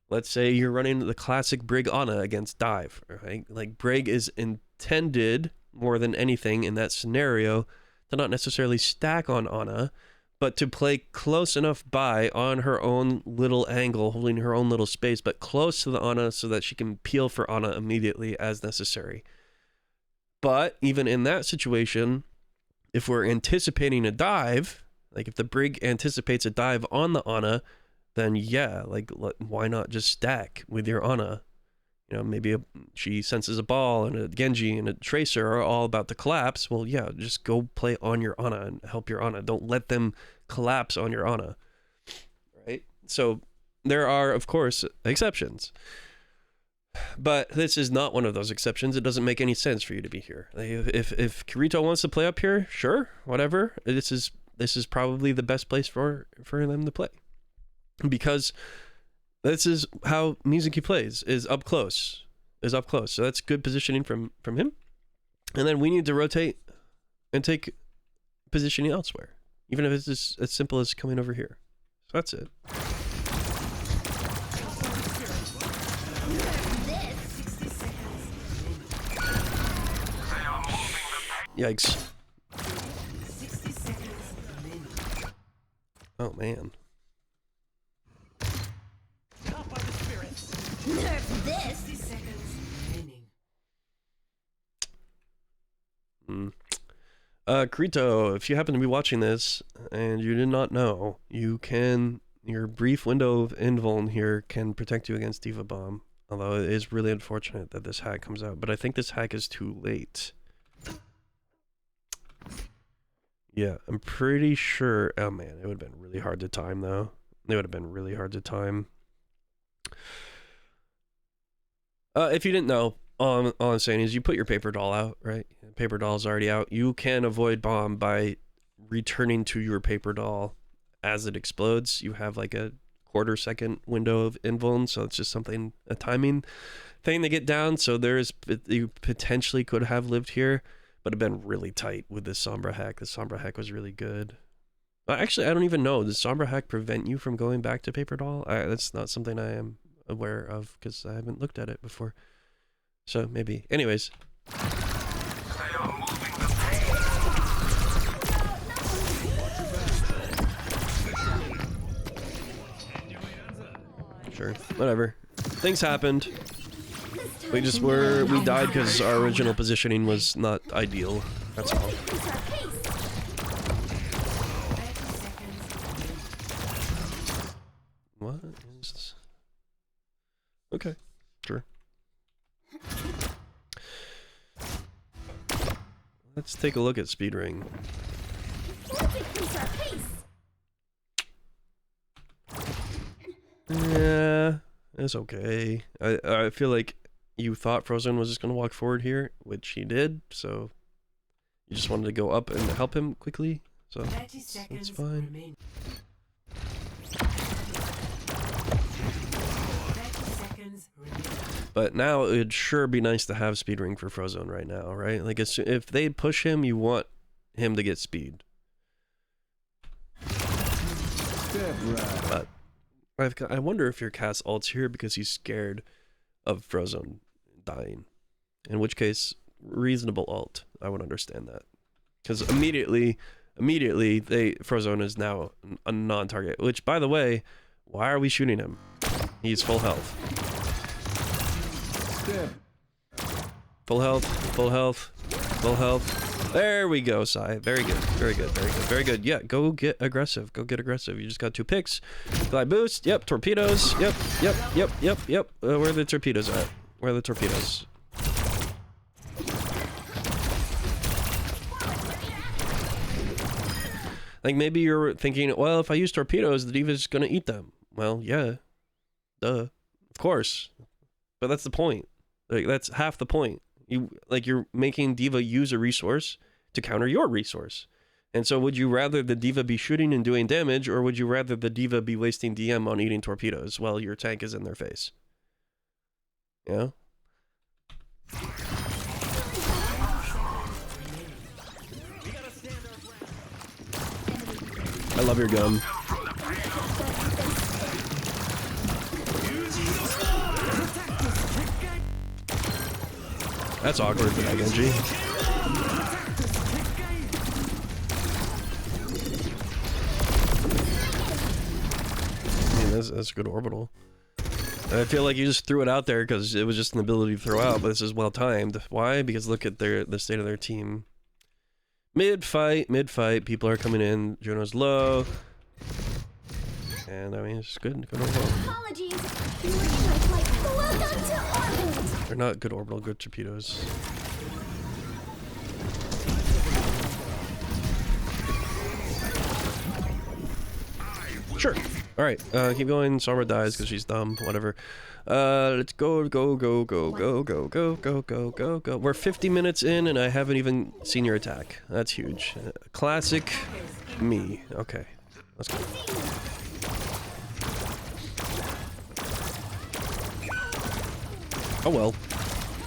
let's say you're running the classic Brig Ana against Dive, right? Like, Brig is intended, more than anything in that scenario, to not necessarily stack on Ana, but to play close enough by on her own little angle, holding her own little space, but close to the Ana so that she can peel for Ana immediately as necessary. But even in that situation, if we're anticipating a dive, Like if the brig anticipates a dive on the Ana, then yeah, like why not just stack with your Ana? You know, maybe she senses a ball and a Genji and a Tracer are all about to collapse. Well, yeah, just go play on your Ana and help your Ana. Don't let them collapse on your Ana. Right? So there are, of course, exceptions. But this is not one of those exceptions. It doesn't make any sense for you to be here. If Kirito wants to play up here, sure, whatever. This is probably the best place for them to play. Because this is how Mizuki plays, is up close. So that's good positioning from him. And then we need to rotate and take positioning elsewhere. Even if it's as simple as coming over here. So that's it. Yikes. Oh man. Nerf this. Krito, if you happen to be watching this and you did not know, your brief window of invuln here can protect you against Diva Bomb. Although it is really unfortunate that this hack comes out, but I think this hack is too late. Yeah, I'm pretty sure. Oh man, it would have been really hard to time though. It would have been really hard to time. If you didn't know, all I'm saying is you put your paper doll out, right? Paper doll's already out. You can avoid bomb by returning to your paper doll as it explodes. You have like a quarter-second window of invuln, so it's just something, a timing thing to get down. So you potentially could have lived here, but have been really tight with this Sombra hack. The Sombra hack was really good. Actually, I don't even know. Does Sombra hack prevent you from going back to paper doll? That's not something I am aware of because I haven't looked at it before. So maybe. Anyways. Sure. Whatever. Things happened. We died because our original positioning was not ideal. That's all. What is this? Okay, sure. Let's take a look at speedring. Yeah, it's okay. I feel like you thought Frozen was just gonna walk forward here, which he did, so you just wanted to go up and help him quickly, so it's fine. But now it'd sure be nice to have speedring for Frozone right now, right? Like if they push him, you want him to get speed. But I wonder if your cast ults here because he's scared of Frozone dying. In which case, reasonable ult. I would understand that. Because immediately Frozone is now a non-target. Which, by the way, why are we shooting him? He's full health. Full health, full health, full health. There we go, Sai. Very good, very good, very good, very good. Yeah, go get aggressive. Go get aggressive. You just got 2 picks. Glide boost. Yep, torpedoes. Yep. Where are the torpedoes at? Where are the torpedoes? Like maybe you're thinking, well, if I use torpedoes, the Diva's gonna eat them. Well, yeah. Duh. Of course. But that's the point. Like that's half the point. You're making Diva use a resource to counter your resource. And so would you rather the Diva be shooting and doing damage, or would you rather the Diva be wasting DM on eating torpedoes while your tank is in their face? Yeah? I love your gun. That's awkward for that Genji. I mean, that's a good orbital. I feel like you just threw it out there because it was just an ability to throw out, but this is well timed. Why? Because look at the state of their team. Mid fight, people are coming in. Juno's low. And I mean, it's good overall. Apologies. You were in my flight. Welcome to orbit. They're not good orbital, good torpedoes. Sure. All right. Keep going. Sarma dies because she's dumb. Whatever. Let's go. We're 50 minutes in, and I haven't even seen your attack. That's huge. Classic me. Okay. Let's go. Oh well.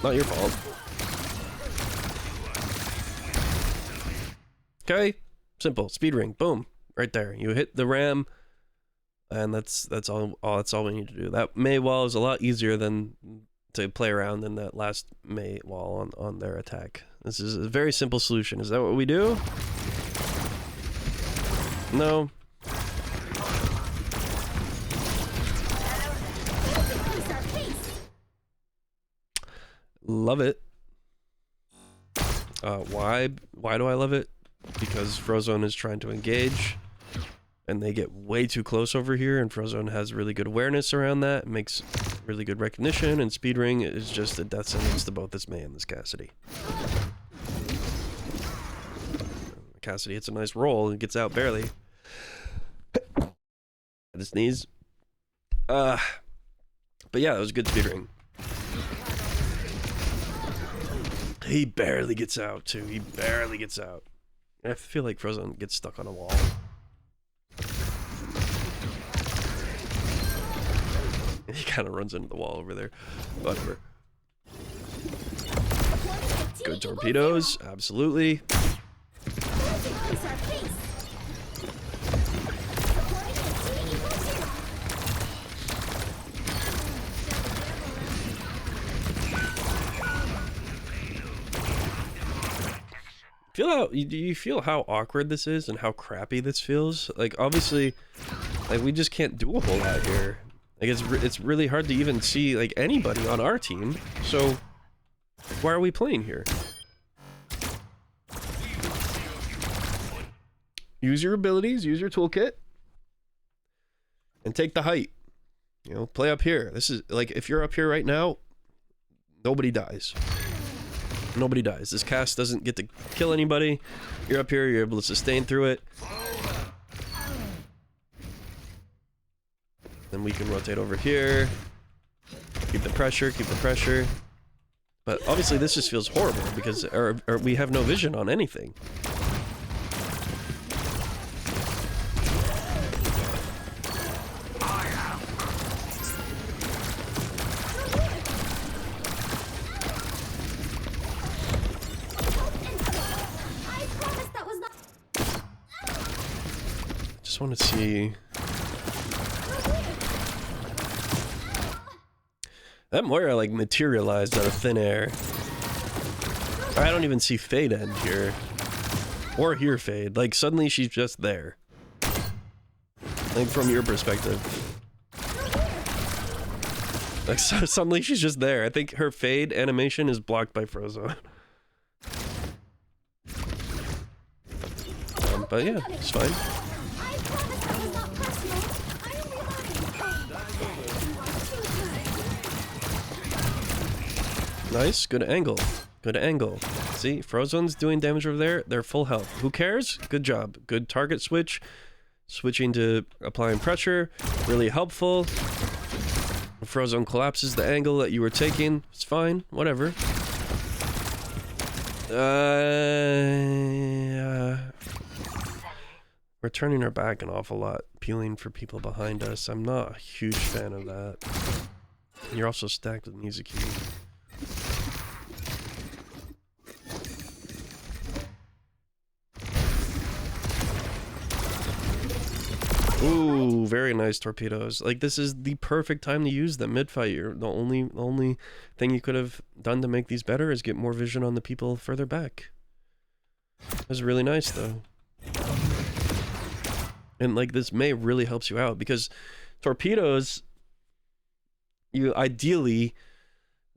Not your fault. Okay. Simple. Speed ring. Boom. Right there. You hit the ram. And that's all we need to do. That May wall is a lot easier than to play around than that last May wall on their attack. This is a very simple solution. Is that what we do? No. Love it. Why do I love it? Because Frozone is trying to engage. And they get way too close over here, and Frozone has really good awareness around that. It makes really good recognition, and Speed Ring is just a death sentence to both this May and this Cassidy. Cassidy hits a nice roll and gets out barely. At his knees. But yeah, that was a good Speed Ring. He barely gets out, too. He barely gets out. I feel like Frozone gets stuck on a wall. He kind of runs into the wall over there. Whatever. Good torpedoes, absolutely. Do you feel how awkward this is and how crappy this feels? Like, obviously, like, we just can't do a whole lot here. Like, it's really hard to even see, like, anybody on our team. So, why are we playing here? Use your abilities, use your toolkit, and take the height. You know, play up here. This is, like, if you're up here right now, nobody dies. Nobody dies. This cast doesn't get to kill anybody. You're up here, you're able to sustain through it. Then we can rotate over here. Keep the pressure. But obviously this just feels horrible because we have no vision on anything. Just want to see. That Moira, like, materialized out of thin air. I don't even see Fade end here. Or hear Fade. Like, suddenly she's just there. Like, from your perspective. Like, so suddenly she's just there. I think her Fade animation is blocked by Frozone. But yeah, it's fine. Nice, good angle. Good angle. See, Frozone's doing damage over there. They're full health. Who cares? Good job. Good target switch. Switching to applying pressure. Really helpful. Frozone collapses the angle that you were taking. It's fine. Whatever. We're turning our back an awful lot. Peeling for people behind us. I'm not a huge fan of that. And you're also stacked with Mizuki. Ooh, very nice torpedoes. Like, this is the perfect time to use them mid-fight. The only thing you could have done to make these better is get more vision on the people further back. It was really nice, though. And, like, this May really helps you out, because torpedoes, you ideally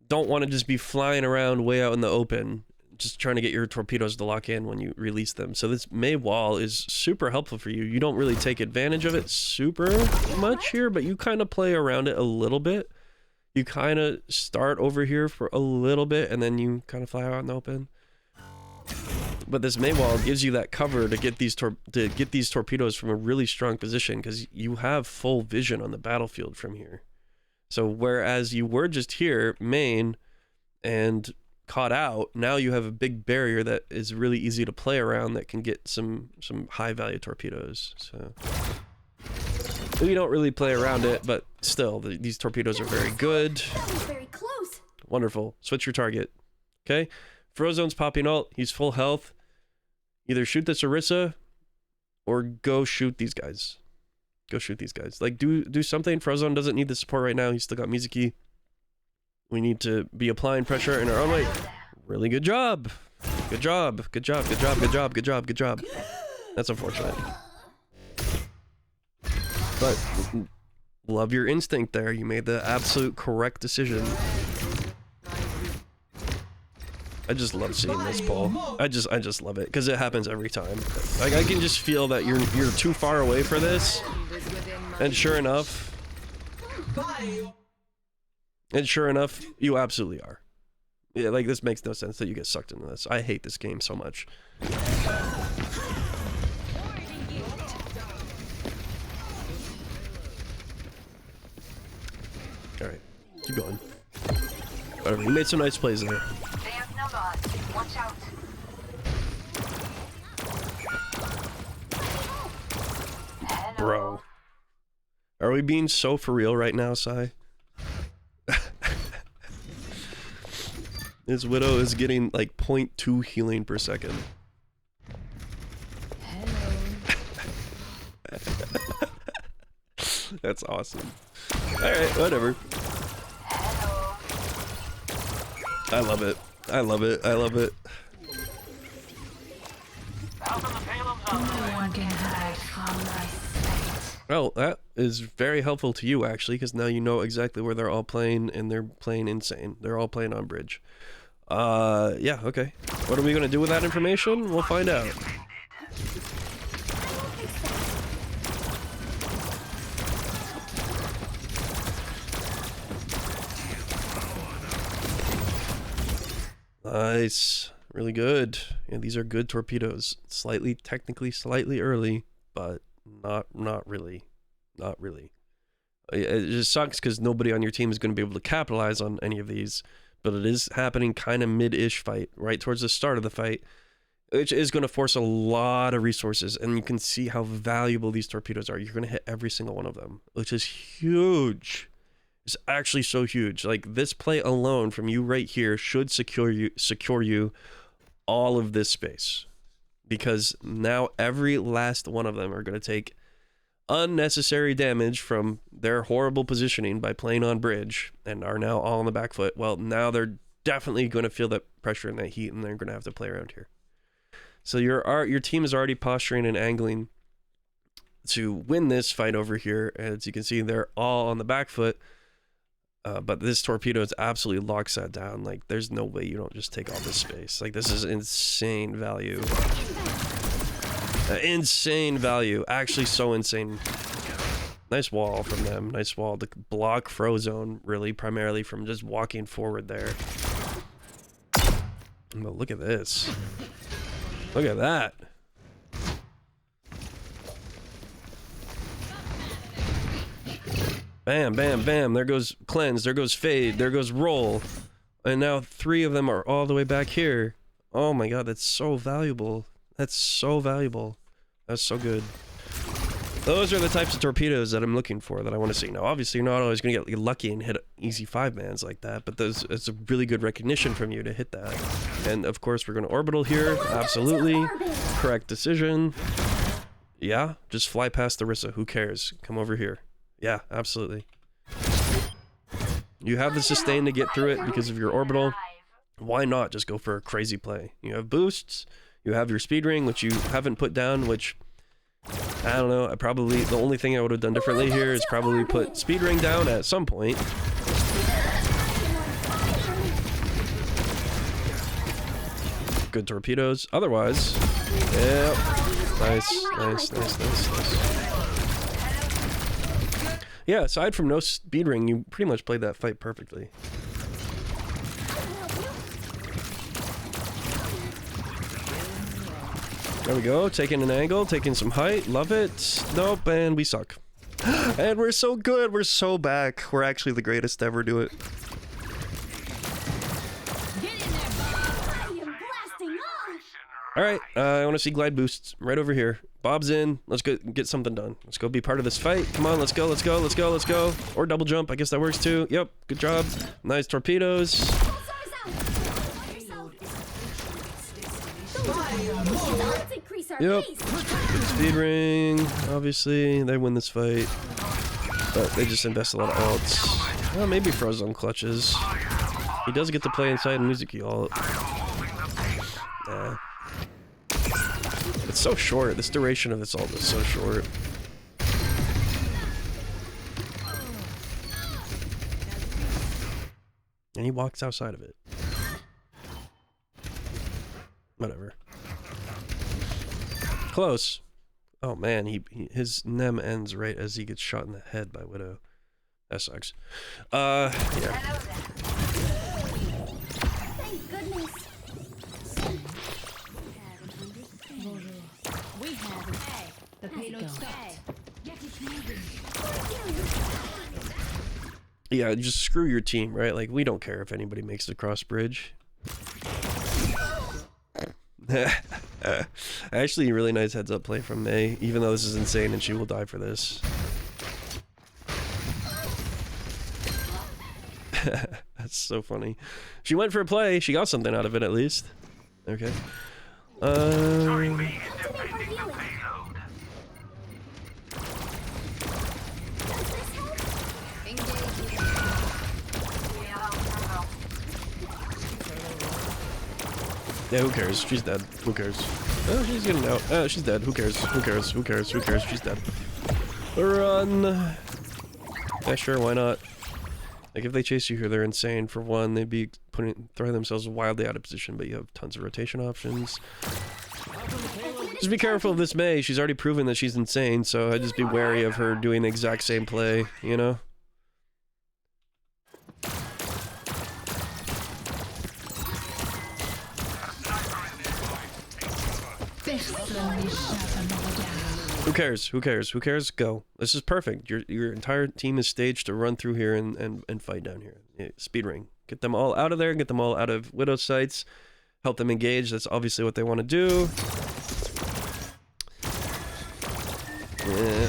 don't want to just be flying around way out in the open. just trying to get your torpedoes to lock in when you release them. So this May wall is super helpful for you. You don't really take advantage of it super much here, but you kind of play around it a little bit. You kind of start over here for a little bit, and then you kind of fly out in the open. But this May wall gives you that cover to get these torpedoes from a really strong position, because you have full vision on the battlefield from here. So whereas you were just here, main, and caught out, now you have a big barrier that is really easy to play around that can get some high value torpedoes. So we don't really play around it, but still, these torpedoes are very good. That was very close. Wonderful. Switch your target. Okay. Frozone's popping ult. He's full health. Either shoot this Orisa or go shoot these guys. Go shoot these guys. Like, do something. Frozone doesn't need the support right now. He's still got Mizuki. We need to be applying pressure in our own way. Really good job. Good job. Good job. Good job. Good job. Good job. Good job. That's unfortunate. But love your instinct there. You made the absolute correct decision. I just love seeing this pull. I just love it because it happens every time. Like, I can just feel that you're too far away for this, and sure enough, you absolutely are. Yeah, like, this makes no sense that you get sucked into this. I hate this game so much. All right, keep going. Whatever. You made some nice plays there. Watch out. Bro. Are we being so for real right now, Sai? His Widow is getting like 0.2 healing per second. That's awesome. Alright, whatever. I love it. I love it. I love it. Well, that is very helpful to you, actually, because now you know exactly where they're all playing, and they're playing insane. They're all playing on bridge. Yeah, okay. What are we going to do with that information? We'll find out. Nice. Really good. And these are good torpedoes. Technically slightly early, but not really. Not really. It just sucks because nobody on your team is going to be able to capitalize on any of these, but it is happening kind of mid-ish fight, right towards the start of the fight, which is going to force a lot of resources, and you can see how valuable these torpedoes are. You're going to hit every single one of them, which is huge. It's actually so huge. Like, this play alone from you right here should secure you all of this space, because now every last one of them are going to take unnecessary damage from their horrible positioning by playing on bridge and are now all on the back foot. Well, now they're definitely going to feel that pressure and that heat, and they're going to have to play around here. So your team is already posturing and angling to win this fight over here. As you can see, they're all on the back foot. But this torpedo is absolutely locks that down. Like, there's no way you don't just take all this space. Like, this is insane value. Insane value. Actually, so insane. Nice wall from them. Nice wall to block Frozone, really, primarily from just walking forward there. But look at this. Look at that. Bam, bam, bam. There goes Cleanse. There goes Fade. There goes Roll. And now 3 of them are all the way back here. Oh my god, that's so valuable. That's so valuable. That's so good. Those are the types of torpedoes that I'm looking for, that I want to see. Now, obviously, you're not always going to get lucky and hit easy 5-mans like that, but it's a really good recognition from you to hit that. And, of course, we're going to orbital here. Absolutely. Correct decision. Yeah, just fly past the Orisa. Who cares? Come over here. Yeah, absolutely. You have the sustain to get through it because of your orbital. Why not just go for a crazy play? You have boosts. You have your speed ring, which you haven't put down, which, I don't know, the only thing I would have done differently here is probably put speed ring down at some point. good torpedoes. Otherwise, yeah. Nice. Yeah, aside from no speed ring, you pretty much played that fight perfectly. There we go, taking an angle, taking some height, love it. Nope, and we suck. And we're so good, we're so back. We're actually the greatest to ever do it. Alright, I want to see glide boosts right over here. Bob's in, let's go get something done. Let's go be part of this fight. Come on, let's go. Or double jump, I guess that works too. Yep, good job. Nice torpedoes. Yep. Speed ring, obviously, they win this fight. But they just invest a lot of alts. Well, maybe Frozone clutches. He does get to play inside Mizuki alt. Nah. It's so short. This duration of this ult is so short. And he walks outside of it. Whatever. Close. Oh man, his nem ends right as he gets shot in the head by Widow. That sucks. Yeah. Thank goodness. We have the payload stopped. Get it moving. Yeah, just screw your team, right? Like, we don't care if anybody makes the cross bridge. Actually, really nice heads up play from May, even though this is insane and she will die for this. That's so funny. She went for a play, she got something out of it at least. Okay. Yeah, who cares? She's dead. Who cares? Oh, she's getting out. She's dead. Who cares? Who cares? Who cares? Who cares? She's dead. Run! Yeah, sure, why not? Like, if they chase you here, they're insane. For one, they'd be throwing themselves wildly out of position, but you have tons of rotation options. Just be careful of this May. She's already proven that she's insane, so I'd just be wary of her doing the exact same play, you know? Who cares? Who cares? Who cares? Go. This is perfect. Your entire team is staged to run through here and fight down here. Yeah, speed ring. Get them all out of there. Get them all out of Widow's sights. Help them engage. That's obviously what they want to do. Yeah.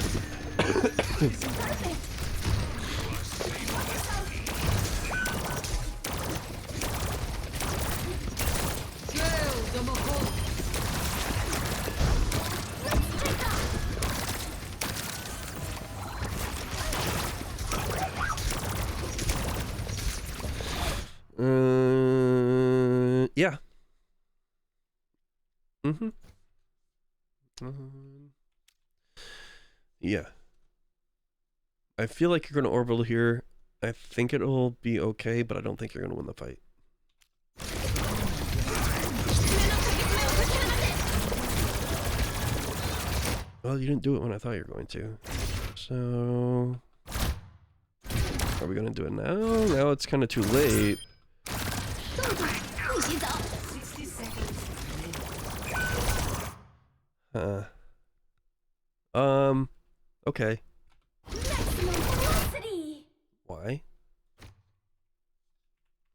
Yeah. Yeah. I feel like you're going to orbital here. I think it'll be okay, but I don't think you're going to win the fight. Well, you didn't do it when I thought you were going to. So... are we going to do it now? Now it's kind of too late. Okay. Why?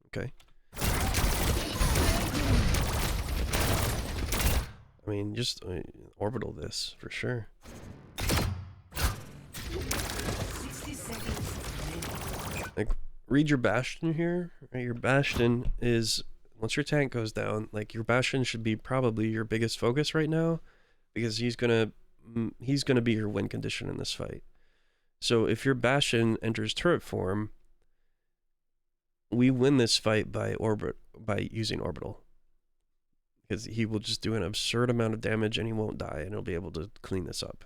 Okay. I mean, just orbital this for sure. Like, read your Bastion here. Right? Your Bastion is, once your tank goes down, like, your Bastion should be probably your biggest focus right now, because he's gonna be your win condition in this fight. So if your Bastion enters turret form, we win this fight by using orbital, because he will just do an absurd amount of damage and he won't die, and he'll be able to clean this up.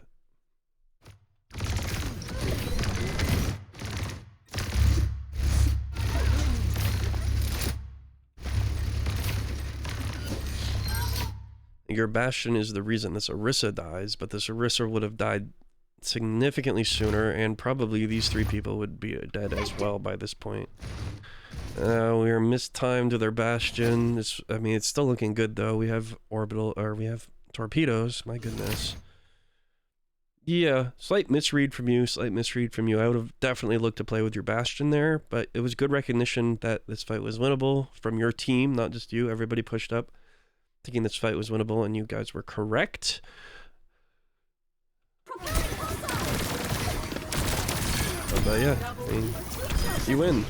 Your Bastion is the reason this Orisa dies, but this Orisa would have died significantly sooner, and probably these 3 people would be dead as well by this point. We are mistimed with our Bastion. I mean, it's still looking good though. We have we have torpedoes. My goodness. Yeah, slight misread from you. I would have definitely looked to play with your Bastion there, but it was good recognition that this fight was winnable from your team, not just you. Everybody pushed up, thinking this fight was winnable, and you guys were correct. But yeah, I mean, you win.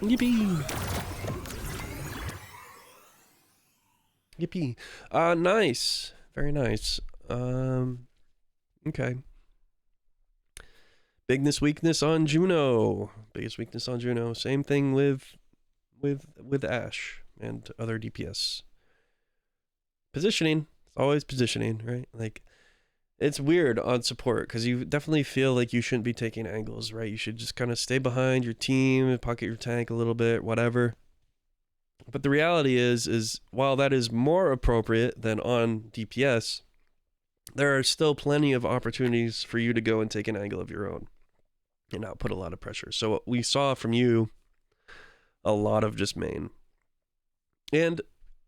Yippee! Yippee! Nice, very nice. Okay. Weakness on Juno. Biggest weakness on Juno. Same thing with Ash and other DPS. Positioning. It's always positioning, right? Like, it's weird on support because you definitely feel like you shouldn't be taking angles, right? You should just kind of stay behind your team, pocket your tank a little bit, whatever. But the reality is while that is more appropriate than on DPS, there are still plenty of opportunities for you to go and take an angle of your own and not put a lot of pressure. So we saw from you a lot of just main. And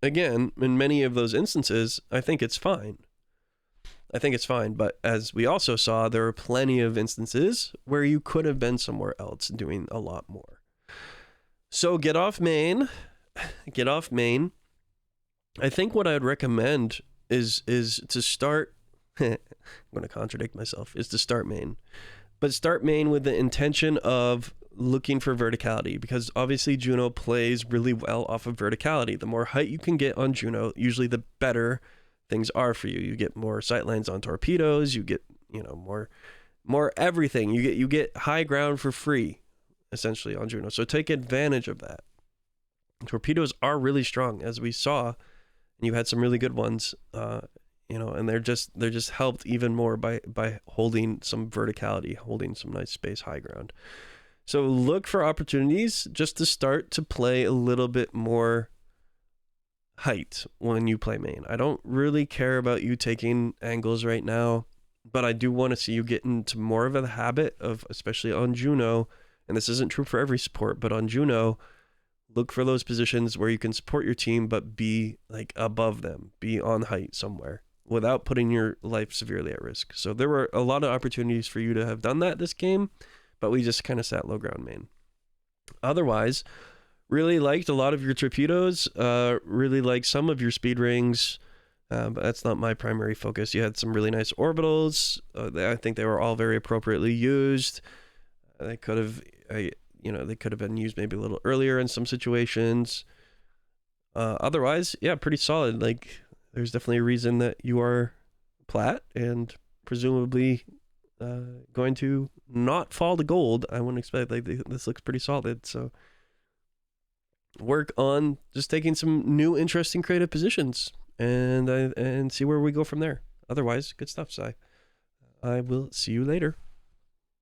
again, in many of those instances, I think it's fine. But as we also saw, there are plenty of instances where you could have been somewhere else doing a lot more. So get off main. I think what I'd recommend is to start, I'm going to contradict myself, is to start main. But start main with the intention of looking for verticality, because obviously Juno plays really well off of verticality. The more height you can get on Juno, usually the better things are for you. You get more sightlines on torpedoes, you get, more everything. You get high ground for free, essentially, on Juno. So take advantage of that. Torpedoes are really strong, as we saw, and you had some really good ones, and they're just helped even more by holding some verticality, holding some nice space, high ground. So look for opportunities just to start to play a little bit more height when you play main. I don't really care about you taking angles right now, but I do want to see you get into more of a habit of, especially on Juno, and this isn't true for every support, but on Juno, look for those positions where you can support your team but be like above them, be on height somewhere without putting your life severely at risk. So there were a lot of opportunities for you to have done that this game, but we just kind of sat low ground main. Otherwise, really liked a lot of your torpedoes, really liked some of your speed rings, but that's not my primary focus. You had some really nice orbitals. I think they were all very appropriately used. They could have been used maybe a little earlier in some situations. Otherwise, yeah, pretty solid. Like, there's definitely a reason that you are plat and presumably going to not fall to gold. I wouldn't expect, like, this looks pretty solid. So work on just taking some new, interesting, creative positions and see where we go from there. Otherwise, good stuff, Sai. I will see you later.